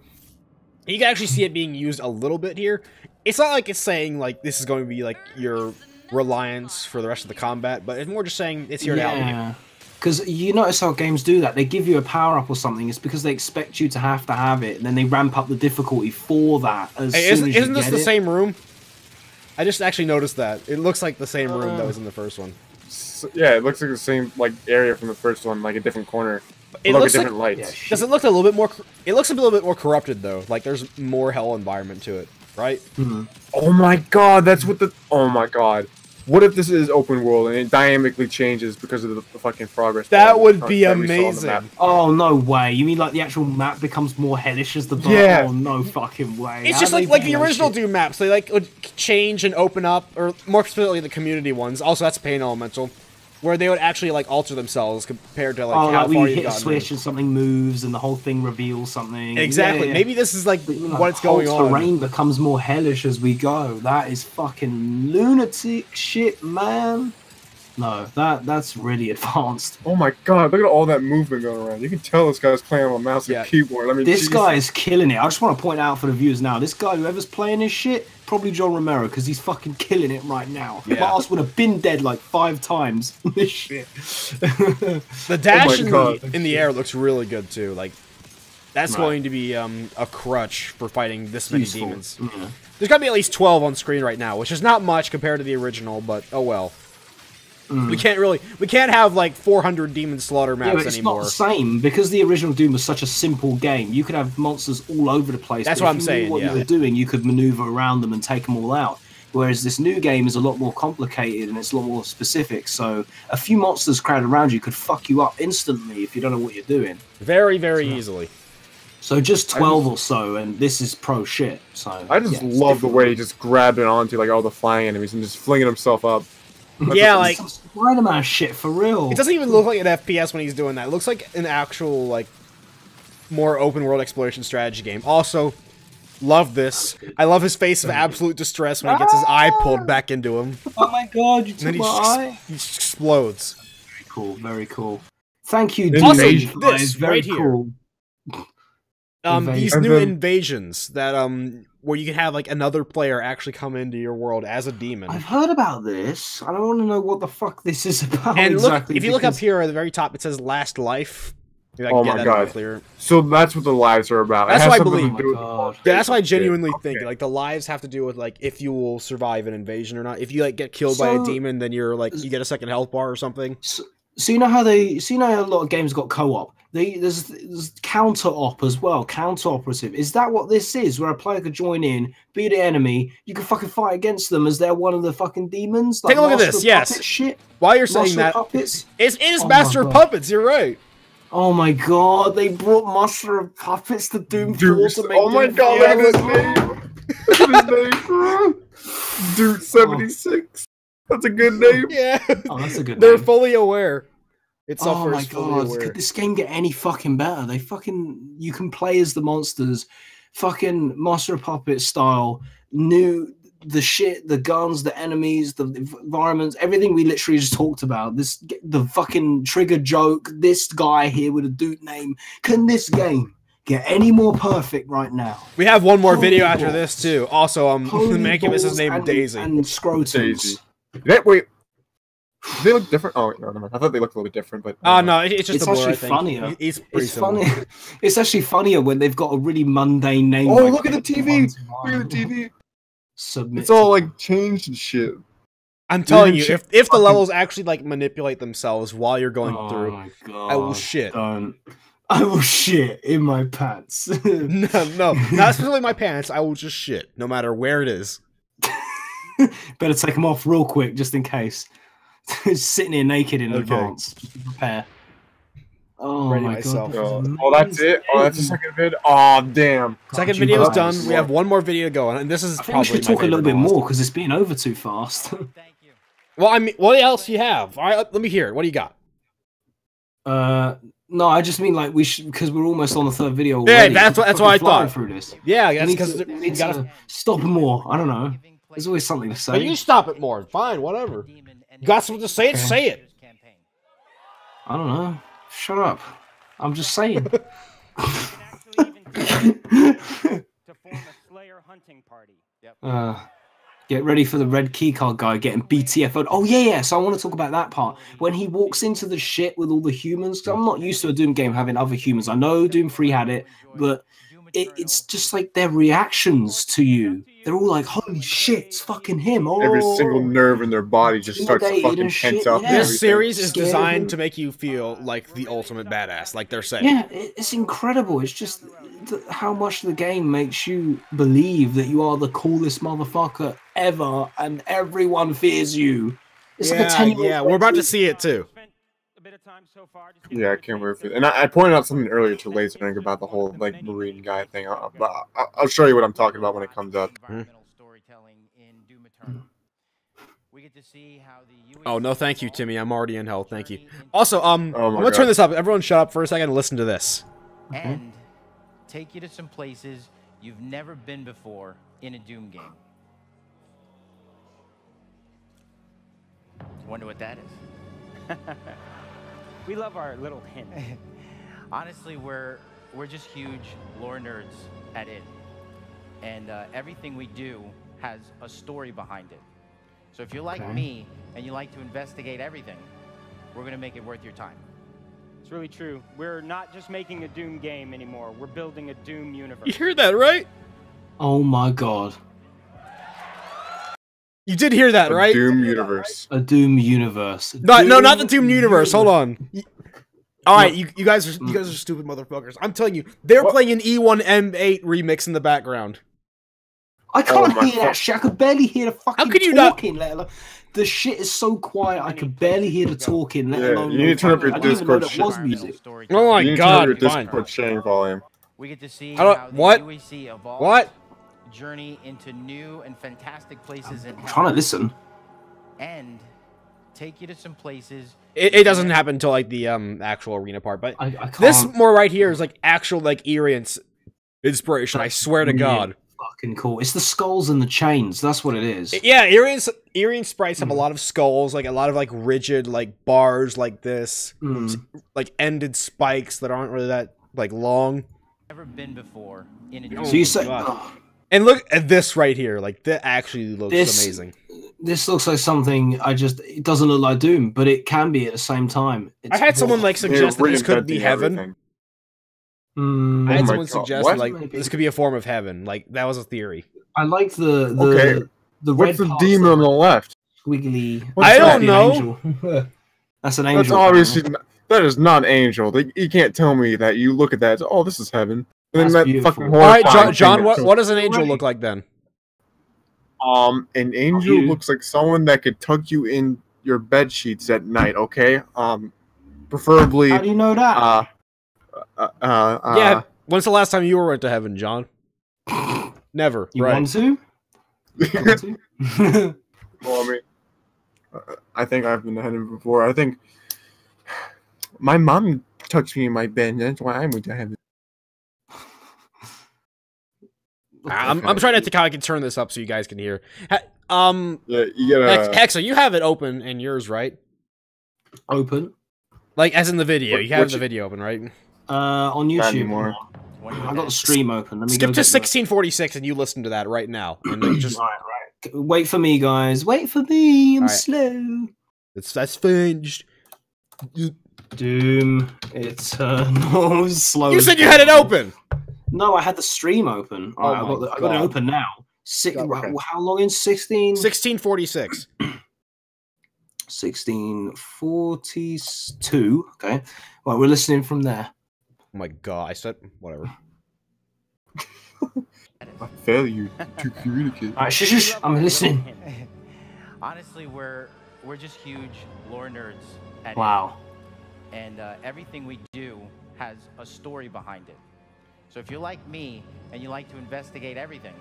You can actually see it being used a little bit here. It's not like it's saying like this is going to be like your reliance for the rest of the combat, but it's more just saying it's here to help you. Yeah. Because you notice how games do that. They give you a power-up or something. It's because they expect you to have it, and then they ramp up the difficulty for that. Hey, isn't this the same room? I just actually noticed that. It looks like the same room that was in the first one. So, yeah, it looks like the same like area from the first one, like a different corner. It Like looks a like, different lights. does it look a little bit more? It looks a little bit more corrupted though. Like there's more hell environment to it, right? Oh my god, that's what the. Oh my god. What if this is open world and it dynamically changes because of the fucking progress? That bar would be that we saw on the map? amazing. Oh, no way. You mean like the actual map becomes more hellish as the Yeah. Oh, no fucking way. It's How just do they like do the that original shit? Doom maps. They like would change and open up, or more specifically the community ones. Also, that's Pain Elemental, where they would actually like alter themselves compared to like Oh, how like when far you you've hit a gotten. switch and something moves and the whole thing reveals something. Exactly. Yeah, yeah. Maybe this is like But, you know, what's whole going on. terrain becomes more hellish as we go. That is fucking lunatic shit, man. No, that's really advanced. Oh my god, look at all that movement going around. You can tell this guy's playing on a mouse Yeah. and keyboard. I mean, This Jesus. guy is killing it. I just want to point out for the viewers now, this guy, whoever's playing this shit, probably John Romero, because he's fucking killing it right now. Yeah. My ass would have been dead like 5 times in this shit. The dash my God. in the air looks really good too. Like that's Right. going to be a crutch for fighting this many Useful. demons. Yeah. There's got to be at least 12 on screen right now, which is not much compared to the original, but oh well. We can't have like 400 demon slaughter Yeah, maps but it's anymore. not the same because the original Doom was such a simple game. You could have monsters all over the place. That's but what if I'm you saying, knew what yeah. you were doing, you could maneuver around them and take them all out. Whereas this new game is a lot more complicated and it's a lot more specific. So a few monsters crowded around you could fuck you up instantly if you don't know what you're doing. Very, very easily. So just 12 or so, and this is pro shit. So I just yeah, it's love the different. way he just grabbed it onto like all the flying enemies and just flinging himself up. Yeah, It's like some Spider-Man shit for real. it doesn't even look like an FPS when he's doing that. It looks like an actual like more open world exploration strategy game. Also, love this. I love his face of absolute distress when he gets his eye pulled back into him. Oh my god, you And then took my eye. he just explodes. Cool, very cool. Thank you, Also, Dean. this It's very right here. cool. These And new then- invasions that where you can have like another player actually come into your world as a demon. I've heard about this. I don't want to know what the fuck this is about. And exactly, look, if you look up because- here at the very top, it says "Last Life." Maybe I can Oh get my that a bit God. clearer. So that's what the lives are about. It That's has what I something to believe. do with Oh my the God. Yeah, that's why I shit. genuinely think Okay. like the lives have to do with like if you will survive an invasion or not. If you like get killed by a So- demon, then you're like you get a second health bar or something. So you know how a lot of games got co-op. There's counter-op as well, counter-operative. Is that what this is? Where a player could join in, be the enemy, you can fucking fight against them as they're one of the fucking demons. Take a look at Master this, of yes. Puppets shit. While you're saying Master of that, Puppets. it is Oh my Master of God. Puppets. You're right. Oh my god, they brought Master of Puppets to Doom 4 Dude, to make oh my Doom god, 4 look at his look name! Look at his name! Dude 76. That's a good name. Yeah, Oh, that's a good they're name. fully aware. It Oh suffers my fully god, aware. could this game get any fucking better? You can play as the monsters, fucking Master of Puppets style, the shit, the guns, the enemies, the environments, everything we literally just talked about. The fucking trigger joke, this guy here with a dude name. Can this game get any more perfect right now? We have one more Holy video after balls. this too. Also, Holy man give us his balls name Daisy. and scrotums. Daisy. Wait. Do they look different? Oh, wait, no, never mind. I thought they looked a little bit different, but... Oh no, it's just It's a blur. I actually think. funnier. It's pretty It's similar. funny. It's actually funnier when they've got a really mundane name. Oh, like look at the TV! Look at the TV! Submit. It's all, like, changed and shit. I'm telling you, Dude, if the fucking- levels actually like manipulate themselves while you're going Oh through, my god! I will shit. Don't. I will shit in my pants. no, not specifically my pants. I will just shit, no matter where it is. Better take them off real quick, just in case. Sitting here naked in Okay. advance, just to prepare. Oh Ready my myself. god! Oh, that's it? Oh, that's the second vid? Oh, damn. Second you video is guys. done. We have one more video to go, and this is I think we probably should my talk a little favorite bit and last. more because it's been over too fast. Thank you. Well, I mean, what else do you have? All right, let me hear it. What do you got? No, I just mean like we should because we're almost on the third video. Yeah, Already. that's what I Fucking flying thought. Through this. Yeah, We that's need because to- we you need gotta. to stop more. I don't know. There's always something to But say. you stop it more. Fine, whatever. You got something to say? Say it. I don't know. Shut up. I'm just saying. To form a Slayer hunting party. Get ready for the red keycard guy getting BTFO'd. Oh, yeah. So I want to talk about that part. When he walks into the shit with all the humans, 'cause I'm not used to a Doom game having other humans. I know Doom 3 had it, but it's just like their reactions to you. They're all like, holy shit, it's fucking him. Oh, Every single nerve in their body just starts to Intimidated fucking and shit, tense up. yeah. and This everything. series is Scared of designed him. to make you feel like the ultimate badass, like they're saying. Yeah, it's incredible. It's just how much the game makes you believe that you are the coolest motherfucker ever, and everyone fears you. It's like a 10-year-old. Yeah, we're about to see it too. Yeah, I can't wait for it. And I pointed out something earlier to Laserink about the whole like Marine guy thing. I'll show you what I'm talking about when it comes up. Oh, no thank you, Timmy. I'm already in hell. Thank you. Also, I'm Oh my gonna turn God. this up. Everyone shut up for a second and listen to this. And take you to some places you've never been before in a Doom game. Wonder what that is. We love our little hint. Honestly, we're just huge lore nerds at it, and everything we do has a story behind it. So if you're like me and you like to investigate everything, we're gonna make it worth your time. It's really true. We're not just making a Doom game anymore. We're building a Doom universe. You hear that, right? Oh my god. You did hear that, right? Doom universe. A Doom universe. No, not the Doom universe. Hold on. All right, you guys are stupid motherfuckers. I'm telling you, they're playing an E1M8 remix in the background. I can't my hear that shit. I could barely hear the fucking could you not- talking. Let alone, the shit is so quiet. I could barely hear the talking. Let Yeah, alone you need to turn up your I didn't even know Discord that was shit. music. Oh my You need to god, turn your fine. Discord sharing volume. We get to see I don't- how the what? UAC evolves, What? journey into new and fantastic places in I'm trying to listen. and take you to some places. It doesn't happen until like the actual arena part, but I can't. this more right here is like actual like Eerie inspiration. I swear to Yeah. God. Fucking cool. It's the skulls and the chains. That's what it is. Yeah, Eerie sprites have a lot of skulls, like a lot of like rigid like bars like this, like ended spikes that aren't really that like long. Never been before in a Oh So you my say God. And look at this right here, like that actually looks amazing. This looks like something it doesn't look like Doom, but it can be at the same time. I had someone like suggest that this could be Reinventing heaven. everything. I Oh had my someone God, suggest what? like this could be a form of heaven. Like that was a theory. I like the Okay, the What's red the parts demon that on the left? are squiggly. What's I that? don't know. That's an angel. That's obviously that is not an angel. You can't tell me that you look at that. Oh, this is heaven. And then That's that beautiful. fucking All right, horrifying John. thing What does an angel Right. look like then? An angel You- looks like someone that could tuck you in your bed sheets at night. Okay. Preferably. How do you know that? Yeah. When's the last time you went to heaven, John? Never. You right. want to? You want to? Well, I mean, I think I've been to heaven before. I think my mom tucks me in my bed. And that's why I went to heaven. I'm trying to kind of turn this up so you guys can hear. Yeah, you gotta. Hexa, you have it open in yours, right? Open. Like as in the video, you have Which- the video open, right? On Not YouTube. anymore. I got the stream open. Let me Skip go to get the- 1646 and you listen to that right now, and then just Right. Wait for me, guys. Wait for me. I'm Alright. slow. that's finished. Doom Eternal. Slow. You said you had it open. No, I had the stream open. Oh Alright, my I got it God. open now. Okay. How long in 16? 1646. 1642. Okay. Right, we're listening from there. Oh my god! I said whatever. I fail you to communicate. Alright, shush. I'm listening. Honestly, we're just huge lore nerds at it. Wow. And everything we do has a story behind it. So if you're like me and you like to investigate everything,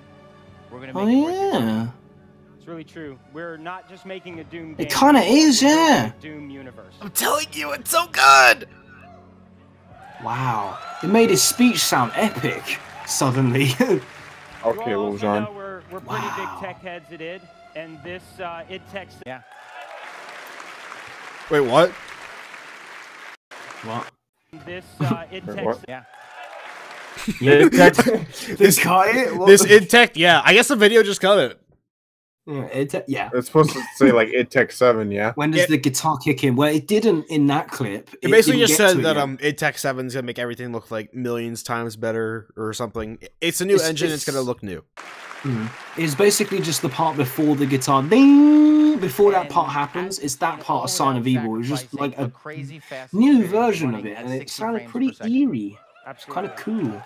we're gonna Oh make it worth your time. yeah. It's really true. We're not just making a Doom game. It kinda is, we're building yeah. a Doom universe. I'm telling you, it's so good. Wow. It made his speech sound epic suddenly. Okay, You all Lil also John. know we're we're pretty big tech heads at id, and this id tech. Yeah. Wait, what? What? This id tech. What? Yeah. Yeah, this guy. This id tech? Yeah, I guess the video just cut it. Yeah. It's supposed to say like id Tech 7, yeah. When does the guitar kick in? Well, it didn't in that clip. It basically didn't just get said to it that yet. id Tech 7 is gonna make everything look like millions times better or something. It's a new engine. It's gonna look new. It's basically just the part before the guitar ding. Before that part happens, it's that part of Sign of Evil. It's just like a crazy fast new experience version of running it, at and it 60 sounded frames pretty per second. eerie. It's kind of Absolutely. cool.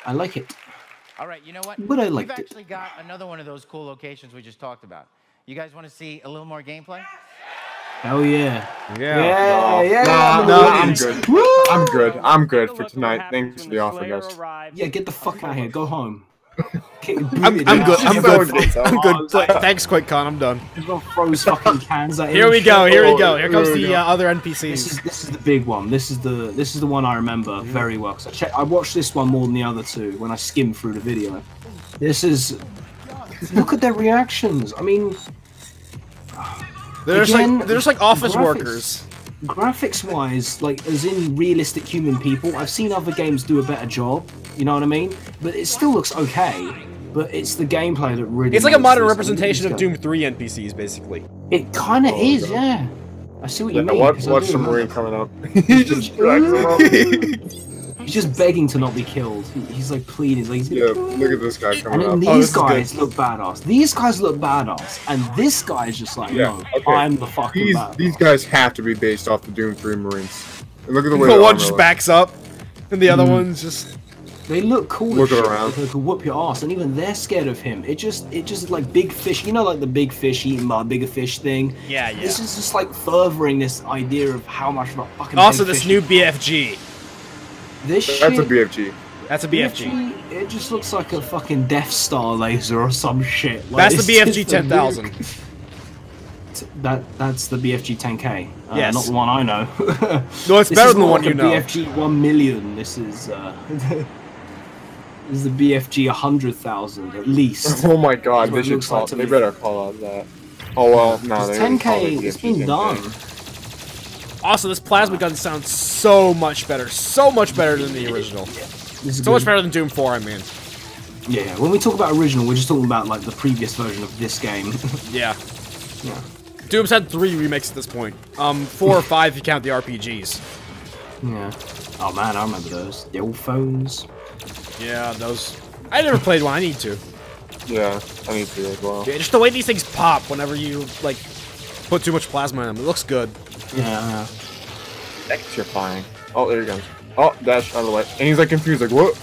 I like it. All right, you know what? But I We've liked it. actually got another one of those cool locations we just talked about. You guys want to see a little more gameplay? Hell yeah. Yeah. I'm good. Woo! I'm good for tonight. Thanks for the offer, guys. Yeah, get the fuck out of here. Go home. I'm good. I'm good. I'm good. Like, Thanks, QuakeCon. I'm done. everyone throws fucking cans at him. Here we go. Here we go. Here comes Here we the go. other This NPCs. is the big one. This is the one I remember very well. Cause I watched this one more than the other two when I skimmed through the video. This is. Look at their reactions. I mean, They're again, just like office graphics. workers. graphics-wise, like as in realistic human people, I've seen other games do a better job. You know what I mean? But it still looks okay. But it's the gameplay that really. It's like a makes modern this. representation of It's Doom 3 NPCs, basically. It kind of Oh, is, God. yeah. I see what you Yeah, mean. watch 'cause I do Submarine remember. coming up. He just drags him up. He's just begging to not be killed. He's like pleading. He's like, Yeah, look at this guy and coming then up. these Oh, this is guys look badass. These guys look badass, and this guy's just like, Yeah, no, okay. I'm the fucking badass. These guys have to be based off the Doom 3 Marines. And look at the way The their one armor just looks. backs up, and the other one's just. They look cool. Looking as shit. around. They could whoop your ass, and even they're scared of him. It just like big fish. You know, like the big fish eating by a bigger fish thing. Yeah, yeah. This is just like furthering this idea of how much of a fucking. Also, big this fish new is. BFG. This That's a shit, BFG. That's a BFG. It just looks like a fucking Death Star laser or some shit. Like, That's it's the BFG just a 10,000. weird- That's the BFG 10K. Yes. Not the one I know. No, it's This better is than the more one like you a know. BFG 1 million. This is this is the BFG 100,000 at least. Oh my god, That's what they it should looks call. like to They me. better call out that. Oh well, no, It's they didn't call it 10K. It's BFG been 10K. done. Also, this plasma gun sounds so much better. So much better than the original. This is So much good. better than Doom 4, I mean. Yeah, when we talk about original, we're just talking about like the previous version of this game. Yeah. Yeah. Doom's had 3 remakes at this point. 4 or 5 if you count the RPGs. Yeah. Oh man, I remember those. The old phones. Yeah, those. I never played one. I need to. Yeah, I need to as well. Yeah, just the way these things pop whenever you like put too much plasma in them. It looks good. Yeah. Electrifying. Oh, there he goes. Oh, dash out of the way. And he's like confused, like, what?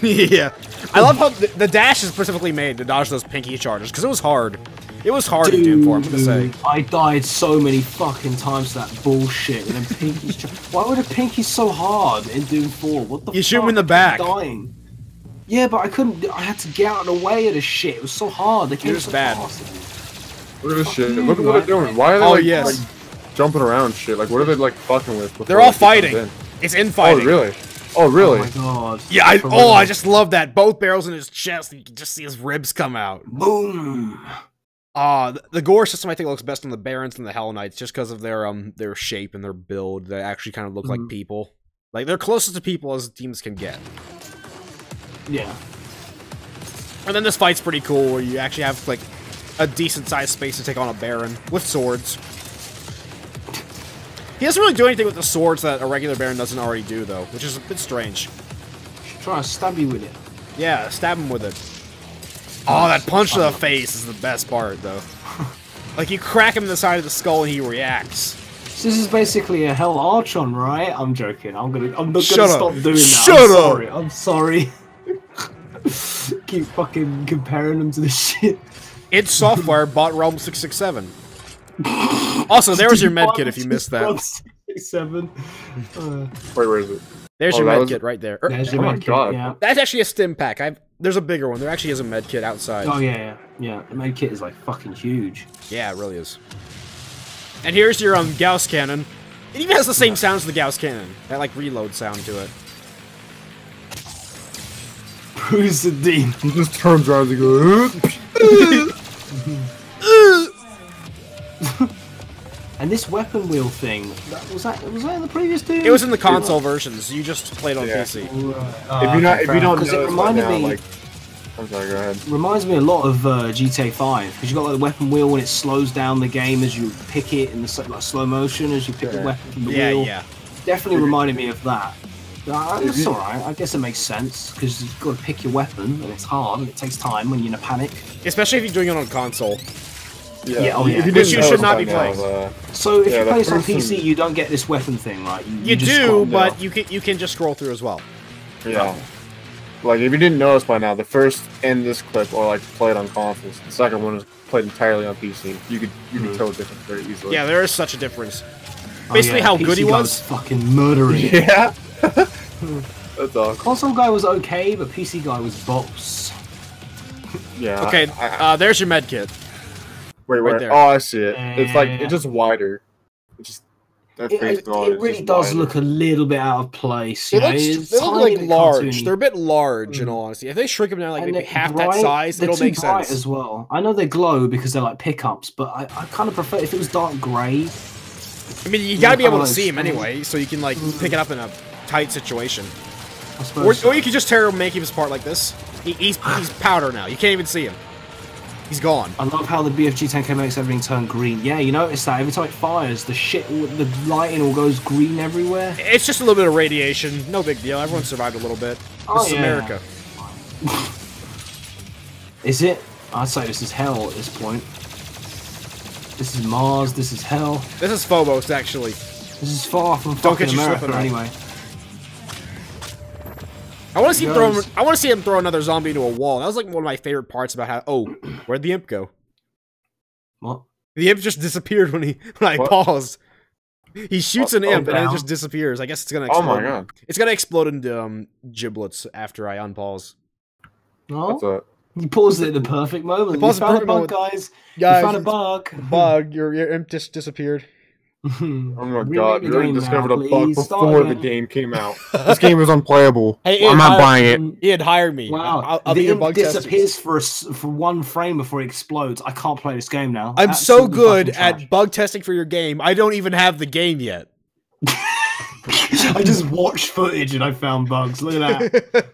Yeah. I love how the dash is specifically made to dodge those pinky charges because it was hard. It was hard in Doom 4, I'm gonna say. I died so many fucking times to that bullshit. And then pinkies. Why were the pinkies so hard in Doom 4? What the fuck? You shoot 'em in the I back. kept dying. Yeah, but I couldn't. I had to get out of the way of the shit. It was so hard. They came was so bad. fast. Look at this shit. you, Look at what they're doing. Why are they Oh, like, yes. like jumping around shit? Like, what are they like fucking with? before They're all it comes in? fighting. It's infighting. Oh, really? Oh, really? Oh my god. Yeah, For I real. just love that. Both barrels in his chest, and you can just see his ribs come out. Boom. The gore system I think looks best on the Barons and the Hell Knights, just because of their shape and their build. They actually kind of look like people. Like they're closest to people as teams can get. Yeah. And then this fight's pretty cool, where you actually have like a decent sized space to take on a Baron with swords. He doesn't really do anything with the swords that a regular Baron doesn't already do, though, which is a bit strange. Should try to stab you with it. Yeah, stab him with it. Oh, that punch to the face is the best part, though. Like, you crack him in the side of the skull and he reacts. This is basically a Hell Archon, right? I'm joking. I'm not gonna Shut up. stop doing that. Shut I'm up. sorry. I'm sorry. Keep fucking comparing them to the shit. Id Software bought Realm 667. Also, there was your medkit if you missed that. 7. Wait, where is it? There's Oh, your that was- medkit right there. There's your Oh my medkit, God. yeah. That's actually a stim pack. There's a bigger one. There actually is a medkit outside. Oh yeah. The medkit is like fucking huge. Yeah, it really is. And here's your Gauss cannon. It even has the same sounds as the Gauss cannon. That like reload sound to it. Who's the demon? He just turns around and goes. And this weapon wheel thing, was that in the previous Doom? It was in the console versions. You just played on Yeah. PC. If you don't because it know reminded now, me. like, I'm sorry, go ahead. Reminds me a lot of GTA 5 because you got like the weapon wheel when it slows down the game as you pick it in the like slow motion as you pick the weapon from the Yeah, wheel. yeah. Definitely reminded me of that. That's you- alright. I guess it makes sense because you've got to pick your weapon and it's hard and it takes time when you're in a panic. Especially if you're doing it on console. Yeah, oh, yeah. If you Which didn't you know should this not by be now, playing. So if Yeah, you the play this on person- PC, you don't get this weapon thing, right? You just do, scroll but down. you can just scroll through as well. Yeah. Like, if you didn't notice by now, the first and this clip are like played on consoles. The second one is played entirely on PC. You could tell the difference very easily. Yeah, there is such a difference. Oh, Basically, yeah, how PC good he guy was. fucking murdering. Yeah. That's awesome. Console guy was okay, but PC guy was boss. Yeah. Okay, there's your med kit. Wait, right wait. there. Oh, I see it. It's like Yeah. it's just wider. It's just that face It on really does look a little bit out of place. You know? They It's look tiny like bit large. cartoony. They're a bit large, in all honesty. If they shrink them down like And maybe they're half bright. that size, They're it'll too make bright sense. as well. I know they glow because they're like pickups, but I kind of prefer if it was dark grey. I mean, you gotta be able to kinda see him like- anyway, so you can like pick it up in a tight situation. I suppose. Or you could just tear him, make him apart like this. He's powder now. You can't even see him. He's gone. I love how the BFG 10K makes everything turn green. Yeah, you notice that every time it fires, the lighting all goes green everywhere. It's just a little bit of radiation. No big deal. Everyone survived a little bit. Oh, This is yeah. America. Is it? I'd say this is hell at this point. This is Mars. This is hell. This is Phobos, actually. This is far from Don't fucking get you America slipping up. anyway. I want to see him Guys. throw. I want to see him throw another zombie into a wall. That was like one of my favorite parts about how. Oh, where'd the imp go? What? The imp just disappeared when I What? paused. He shoots an Oh, imp and it down. just disappears. I guess it's gonna Oh explode. my god. It's gonna explode into giblets after I unpause. No? What's up? You paused it at the perfect moment. You paused the found a perfect bug, moment. guys. Guys, You found a bug. bug. Your imp just disappeared. Oh my Remake god, the you already game now, discovered a bug please. Start before the again. game came out. This game is unplayable. Hey, I'm Ian, not hire- buying it. He had hired me. Wow, I'll be the your imp bug tester. disappears for one frame before it explodes. I can't play this game now. I'm so Absolutely good fucking at trash. bug testing for your game. I don't even have the game yet. I just watched footage and I found bugs. Look at that.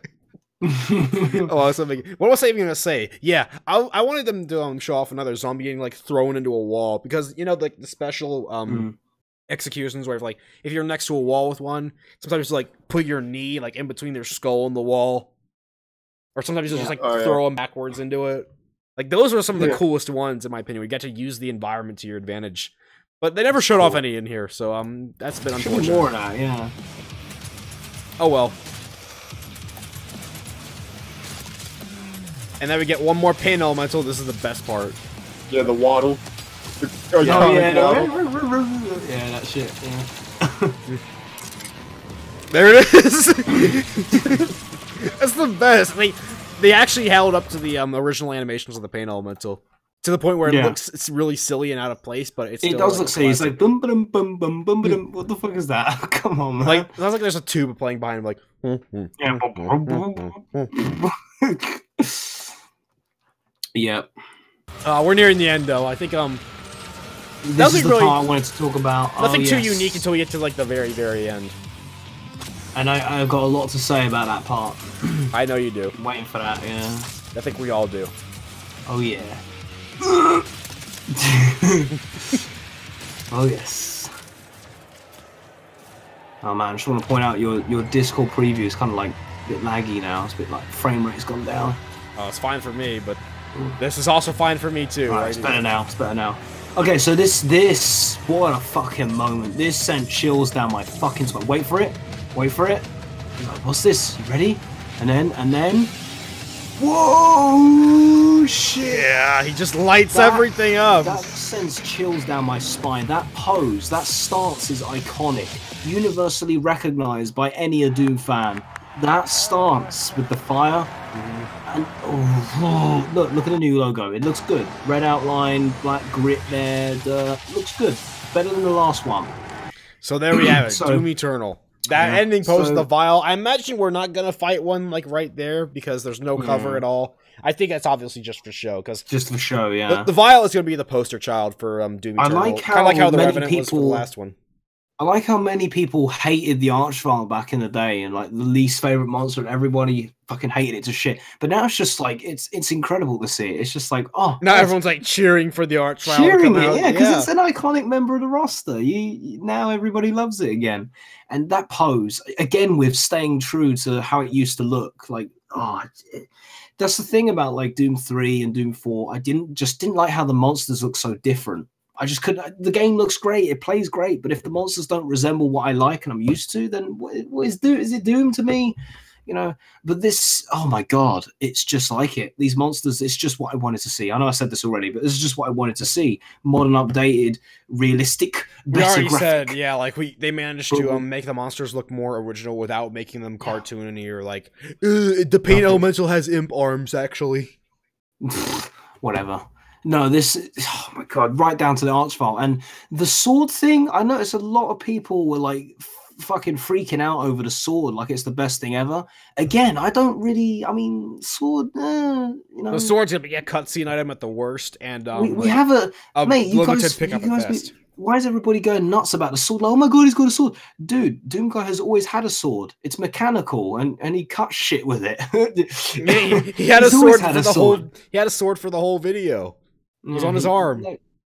Oh, something. What was I even gonna say? Yeah, I wanted them to show off another zombie getting like thrown into a wall because you know like the special executions where if you're next to a wall with one, sometimes you like put your knee like in between their skull and the wall, or sometimes you just like Oh, yeah. throw them backwards into it. Like those were some of the Yeah. coolest ones in my opinion. We got to use the environment to your advantage, but they never showed off any in here, so that's been Should be unfortunate. more of that, yeah. Oh well. And then we get one more pain elemental. This is the best part. Yeah, the waddle. The Oh, iconic yeah, waddle. yeah, that shit, yeah. There it is. That's the best. They actually held up to the original animations of the pain elemental to the point where it Yeah. looks it's really silly and out of place, but it's It still, does like, look silly. It's classic. like bum bum bum bum bum bum. What the fuck is that? Come on, man. Like sounds like there's a tuba playing behind him, like. Yep. We're nearing the end though. I think This Nothing is the really- part I wanted to talk about. nothing Oh, too yes. unique until we get to like the very end. And I've got a lot to say about that part. I know you do. I'm waiting for that, yeah. I think we all do. Oh yeah. Oh yes. Oh man, I just want to point out your Discord preview is kind of like a bit laggy now. It's a bit like frame rate's gone down. Oh, it's fine for me, but this is also fine for me too. Alright, Right? it's better now. It's better now. Okay, so this what a fucking moment. This sent chills down my fucking spine. Wait for it. Wait for it. You're like, what's this? You ready? And then. Whoa! Shit! Yeah, he just lights That- everything up. That sends chills down my spine. That pose, that stance is iconic. Universally recognized by any Doom fan. That stance with the fire. And look at the new logo. It looks good. Red outline, black grit there. Looks good. Better than the last one. So there we have it. So- Doom Eternal. That Yeah, ending pose, so- the vial. I imagine we're not gonna fight one like right there because there's no cover Yeah. at all. I think that's obviously just for show because Just for show, yeah. the vial is gonna be the poster child for Doom I Eternal. like Kind of like how how the many Revenant was for the people- last one. I like how many people hated the Archvile back in the day, and like the least favorite monster, and everybody fucking hated it to shit. But now it's just like it's incredible to see it. It's just like, oh, Now yes, everyone's like cheering for the Archvile to cheering come it, out. yeah, because it's an iconic member of the roster. Now everybody loves it again, and that pose again with staying true to how it used to look. Like, that's the thing about like Doom 3 and Doom 4. I didn't like how the monsters look so different. I just couldn't. The game looks great, it plays great, but if the monsters don't resemble what I like and I'm used to, then what is Doom? Is it Doom to me? You know, but this, oh my god, it's just like it. These monsters, it's just what I wanted to see. I know I said this already, but this is just what I wanted to see. Modern, updated, realistic, We better already graphic. said, yeah, like they managed to make the monsters look more original without making them cartoony or like the paint elemental has imp arms actually. Whatever. No, this, oh my god, right down to the Archvile. And the sword thing, I noticed a lot of people were like fucking freaking out over the sword, like it's the best thing ever. Again, I don't really, I mean, sword, you know. The sword's gonna be a cutscene item at the worst, and we have a mate, you limited guys, pickup you guys at best. why is everybody going nuts about the sword? Like, oh my god, he's got a sword. Dude, Doomguy has always had a sword. It's mechanical and he cuts shit with it. He had a He's always sword had for a the sword. whole. He had a sword for the whole video. It was on his arm.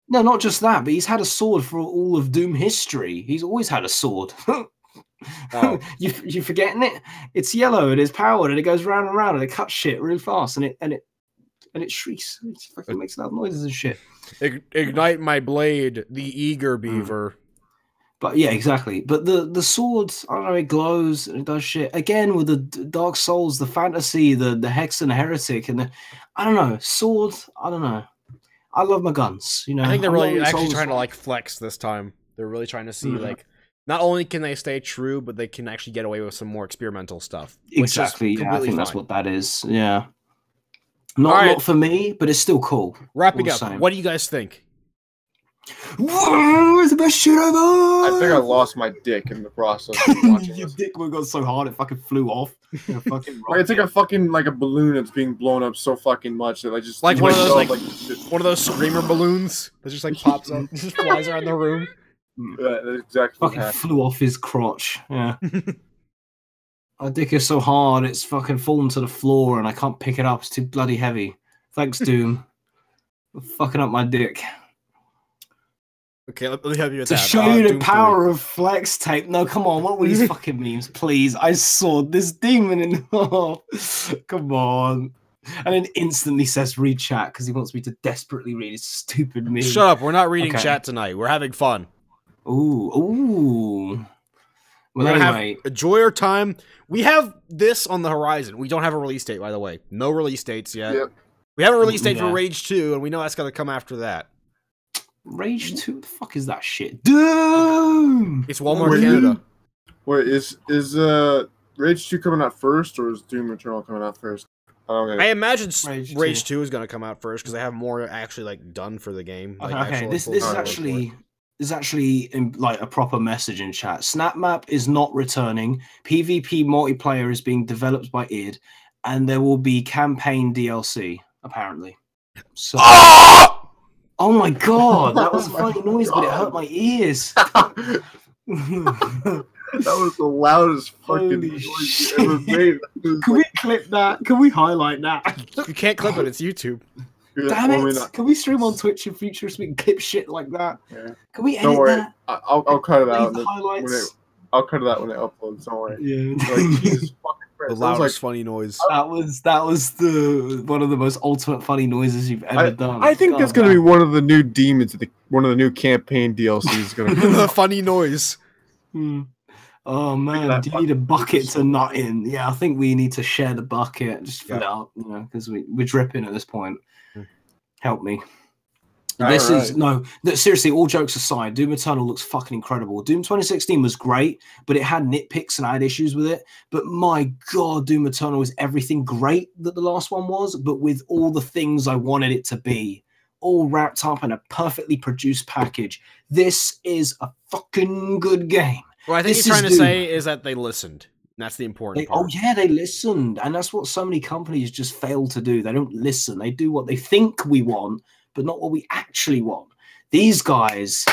No, not just that, but he's had a sword for all of Doom history. He's always had a sword. Oh. You forgetting it? It's yellow and it's powered and it goes round and round and it cuts shit really fast and it shrieks. It fucking makes loud noises and shit. Ignite my blade, the eager beaver. But yeah, exactly. But the sword, I don't know, it glows and it does shit. Again with the Dark Souls, the fantasy, the Hex and Heretic, and I don't know, sword. I don't know. I love my guns. You know, I think they're I'm really not actually Souls trying to fan. like flex this time. They're really trying to see like not only can they stay true, but they can actually get away with some more experimental stuff. which is Exactly. Yeah, I completely think that's fine. what that is. Yeah. Alright. Not for me, but it's still cool. Wrapping all up, the same. what do you guys think? It's the best shit ever. I think I lost my dick in the process of watching Your this. dick got so hard it fucking flew off. Yeah, fucking Like, it's like a fucking like a balloon that's being blown up so fucking much that I just Like one of those, myself, like- One of those screamer balloons that just like pops up, just flies around the room. that's exactly what fucking happened. flew off his crotch. Yeah. My dick is so hard it's fucking fallen to the floor and I can't pick it up. It's too bloody heavy. Thanks, Doom. For fucking up my dick. Okay, let me help you with To that. show you the Doom 3. power of flex tape. No, come on. What were these fucking memes? Please. I saw this demon in. Oh, come on. And then instantly says read chat because he wants me to desperately read his stupid meme. Shut up! We're not reading Okay. chat tonight. We're having fun. Ooh. We're Well, gonna anyway. have enjoy our time. We have this on the horizon. We don't have a release date, by the way. No release dates yet. Yep. We have a release date for Yeah. Rage 2, and we know that's gonna come after that. Rage 2? What the fuck is that shit? Doom! It's Walmart Wait, Canada. Wait, is Rage 2 coming out first, or is Doom Eternal coming out first? I don't know. I imagine Rage Rage 2. 2 is gonna come out first because they have more actually like done for the game. Like, Okay, actual this full is artwork for it. actually like a proper message in chat. SnapMap is not returning. PvP multiplayer is being developed by id, and there will be campaign DLC apparently. So, oh my god, that was a funny noise, but it hurt my ears. That was the loudest fucking Holy noise shit. you ever made. It was Can we clip that? Can we highlight that? You can't clip it. It's YouTube. like, Damn I mean, it! Can we stream on Twitch in future so we can clip shit like that? Yeah. Can we Don't edit worry, that? I'll cut it out. Leave the highlights. I'll cut it out when it uploads. Don't worry. Yeah. Like, Jesus fucking The Christ. That was loudest funny noise. That was the one of the most ultimate funny noises you've ever done. I think God that's gonna be damn. one of the new demons. One of the new campaign DLCs is gonna come The out. funny noise. Hmm. Oh man, that do you need a fucking bucket noise. to nut in? Yeah, I think we need to share the bucket. Just fill Yeah. it up, you know, because we're dripping at this point. Hmm. Help me. All This is right. no. Seriously, all jokes aside, Doom Eternal looks fucking incredible. Doom 2016 was great, but it had nitpicks and I had issues with it. But my god, Doom Eternal is everything great that the last one was, but with all the things I wanted it to be, all wrapped up in a perfectly produced package. This is a fucking good game. What I think This he's trying is to Doom. say is that they listened. That's the important part. Oh yeah, they listened, and that's what so many companies just fail to do. They don't listen. They do what they think we want, but not what we actually want. These guys,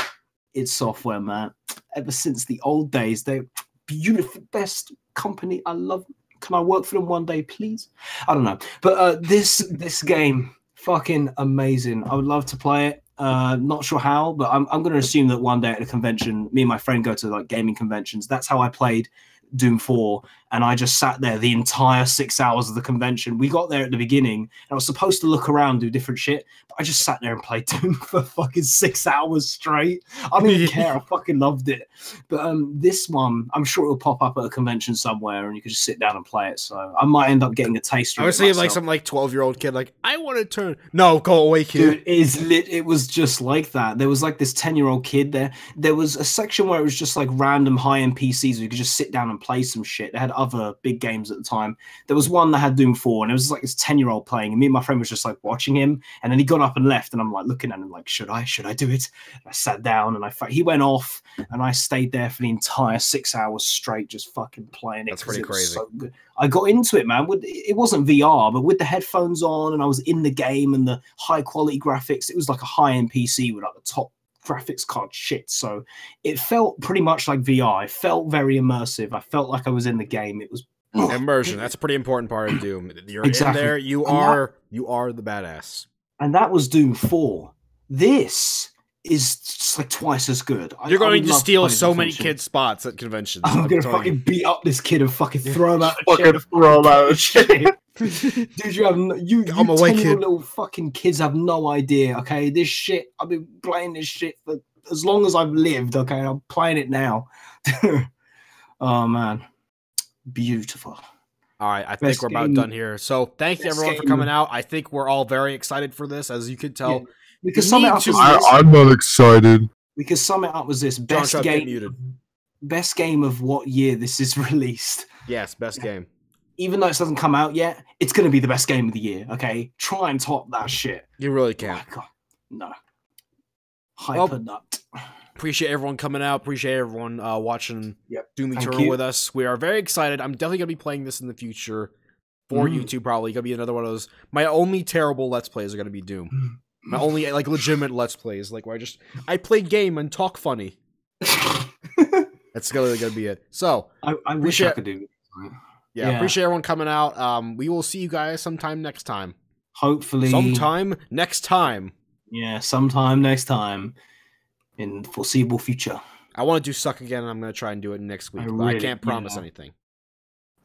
it's software, man. Ever since the old days, they're beautiful, best company. I love. Can I work for them one day, please? I don't know, but this game, fucking amazing. I would love to play it. Not sure how, but I'm going to assume that one day at a convention, me and my friend go to like gaming conventions. That's how I played Doom 4, and I just sat there the entire 6 hours of the convention. We got there at the beginning, and I was supposed to look around, do different shit, but I just sat there and played Doom for fucking 6 hours straight. I don't even care. I fucking loved it. But this one, I'm sure it'll pop up at a convention somewhere, and you can just sit down and play it. So I might end up getting a taste. I was thinking like some like 12-year-old kid, like I want to turn. No, go away, kid. Dude, it was just like that. There was like this 10-year-old kid there. There was a section where it was just like random high-end PCs where you could just sit down and play some shit. They had other big games at the time. There was one that had Doom 4, and it was like this 10-year-old playing, and me and my friend was just like watching him, and then he got up and left, and I'm like looking at him like, should I do it? And I sat down, and he went off, and I stayed there for the entire 6 hours straight, just fucking playing it. That's pretty crazy. So good. I got into it, man. It wasn't VR, but with the headphones on, and I was in the game, and the high quality graphics. It was like a high-end PC with like the top graphics card shit, so it felt pretty much like VR. It felt very immersive. I felt like I was in the game. It was immersion. That's a pretty important part of Doom. You're Exactly. in there. You are the badass. and that was Doom 4. This is just like twice as good. You're I going would to love steal play so many convention. kids' spots at conventions. I'm gonna telling fucking you. beat up this kid and fucking throw him out the Fucking chair. throw him out of the chair. Dude, you have you I'm away, 10-year-old kid. little fucking kids have no idea. Okay, this shit. I've been playing this shit for as long as I've lived. Okay, I'm playing it now. Oh man, beautiful. All right, I think Best we're about game- done here. So thank you best everyone for game- coming out. I think we're all very excited for this, as you can tell. Yeah. We could You sum it need up to- as I, this. I'm not excited. We could sum it up as this: John best Chuck, get game, muted. best game of what year this is released. Yes, best game. Even though it doesn't come out yet, it's going to be the best game of the year. Okay, try and top that shit. You really Oh can. my God. No. Hyper nut. Appreciate everyone coming out. Appreciate everyone watching Yep. Doom Thank Eternal you. with us. We are very excited. I'm definitely gonna be playing this in the future for YouTube. Probably gonna be another one of those. My only terrible Let's Plays are gonna be Doom. My only like legitimate Let's Plays, like where I play game and talk funny. That's really gonna be it. So I wish I Appreciate- could do it. yeah, Yeah. appreciate everyone coming out. We will see you guys sometime next time. Hopefully. Sometime next time. Yeah, sometime next time in foreseeable future. I want to do Suck again, and I'm gonna try and do it next week, I but I really- can't promise yeah. anything.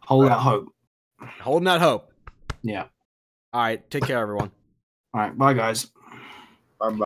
Hold out hope. Holding that hope. Yeah. All right, take care, everyone. All right. Bye, guys. I'm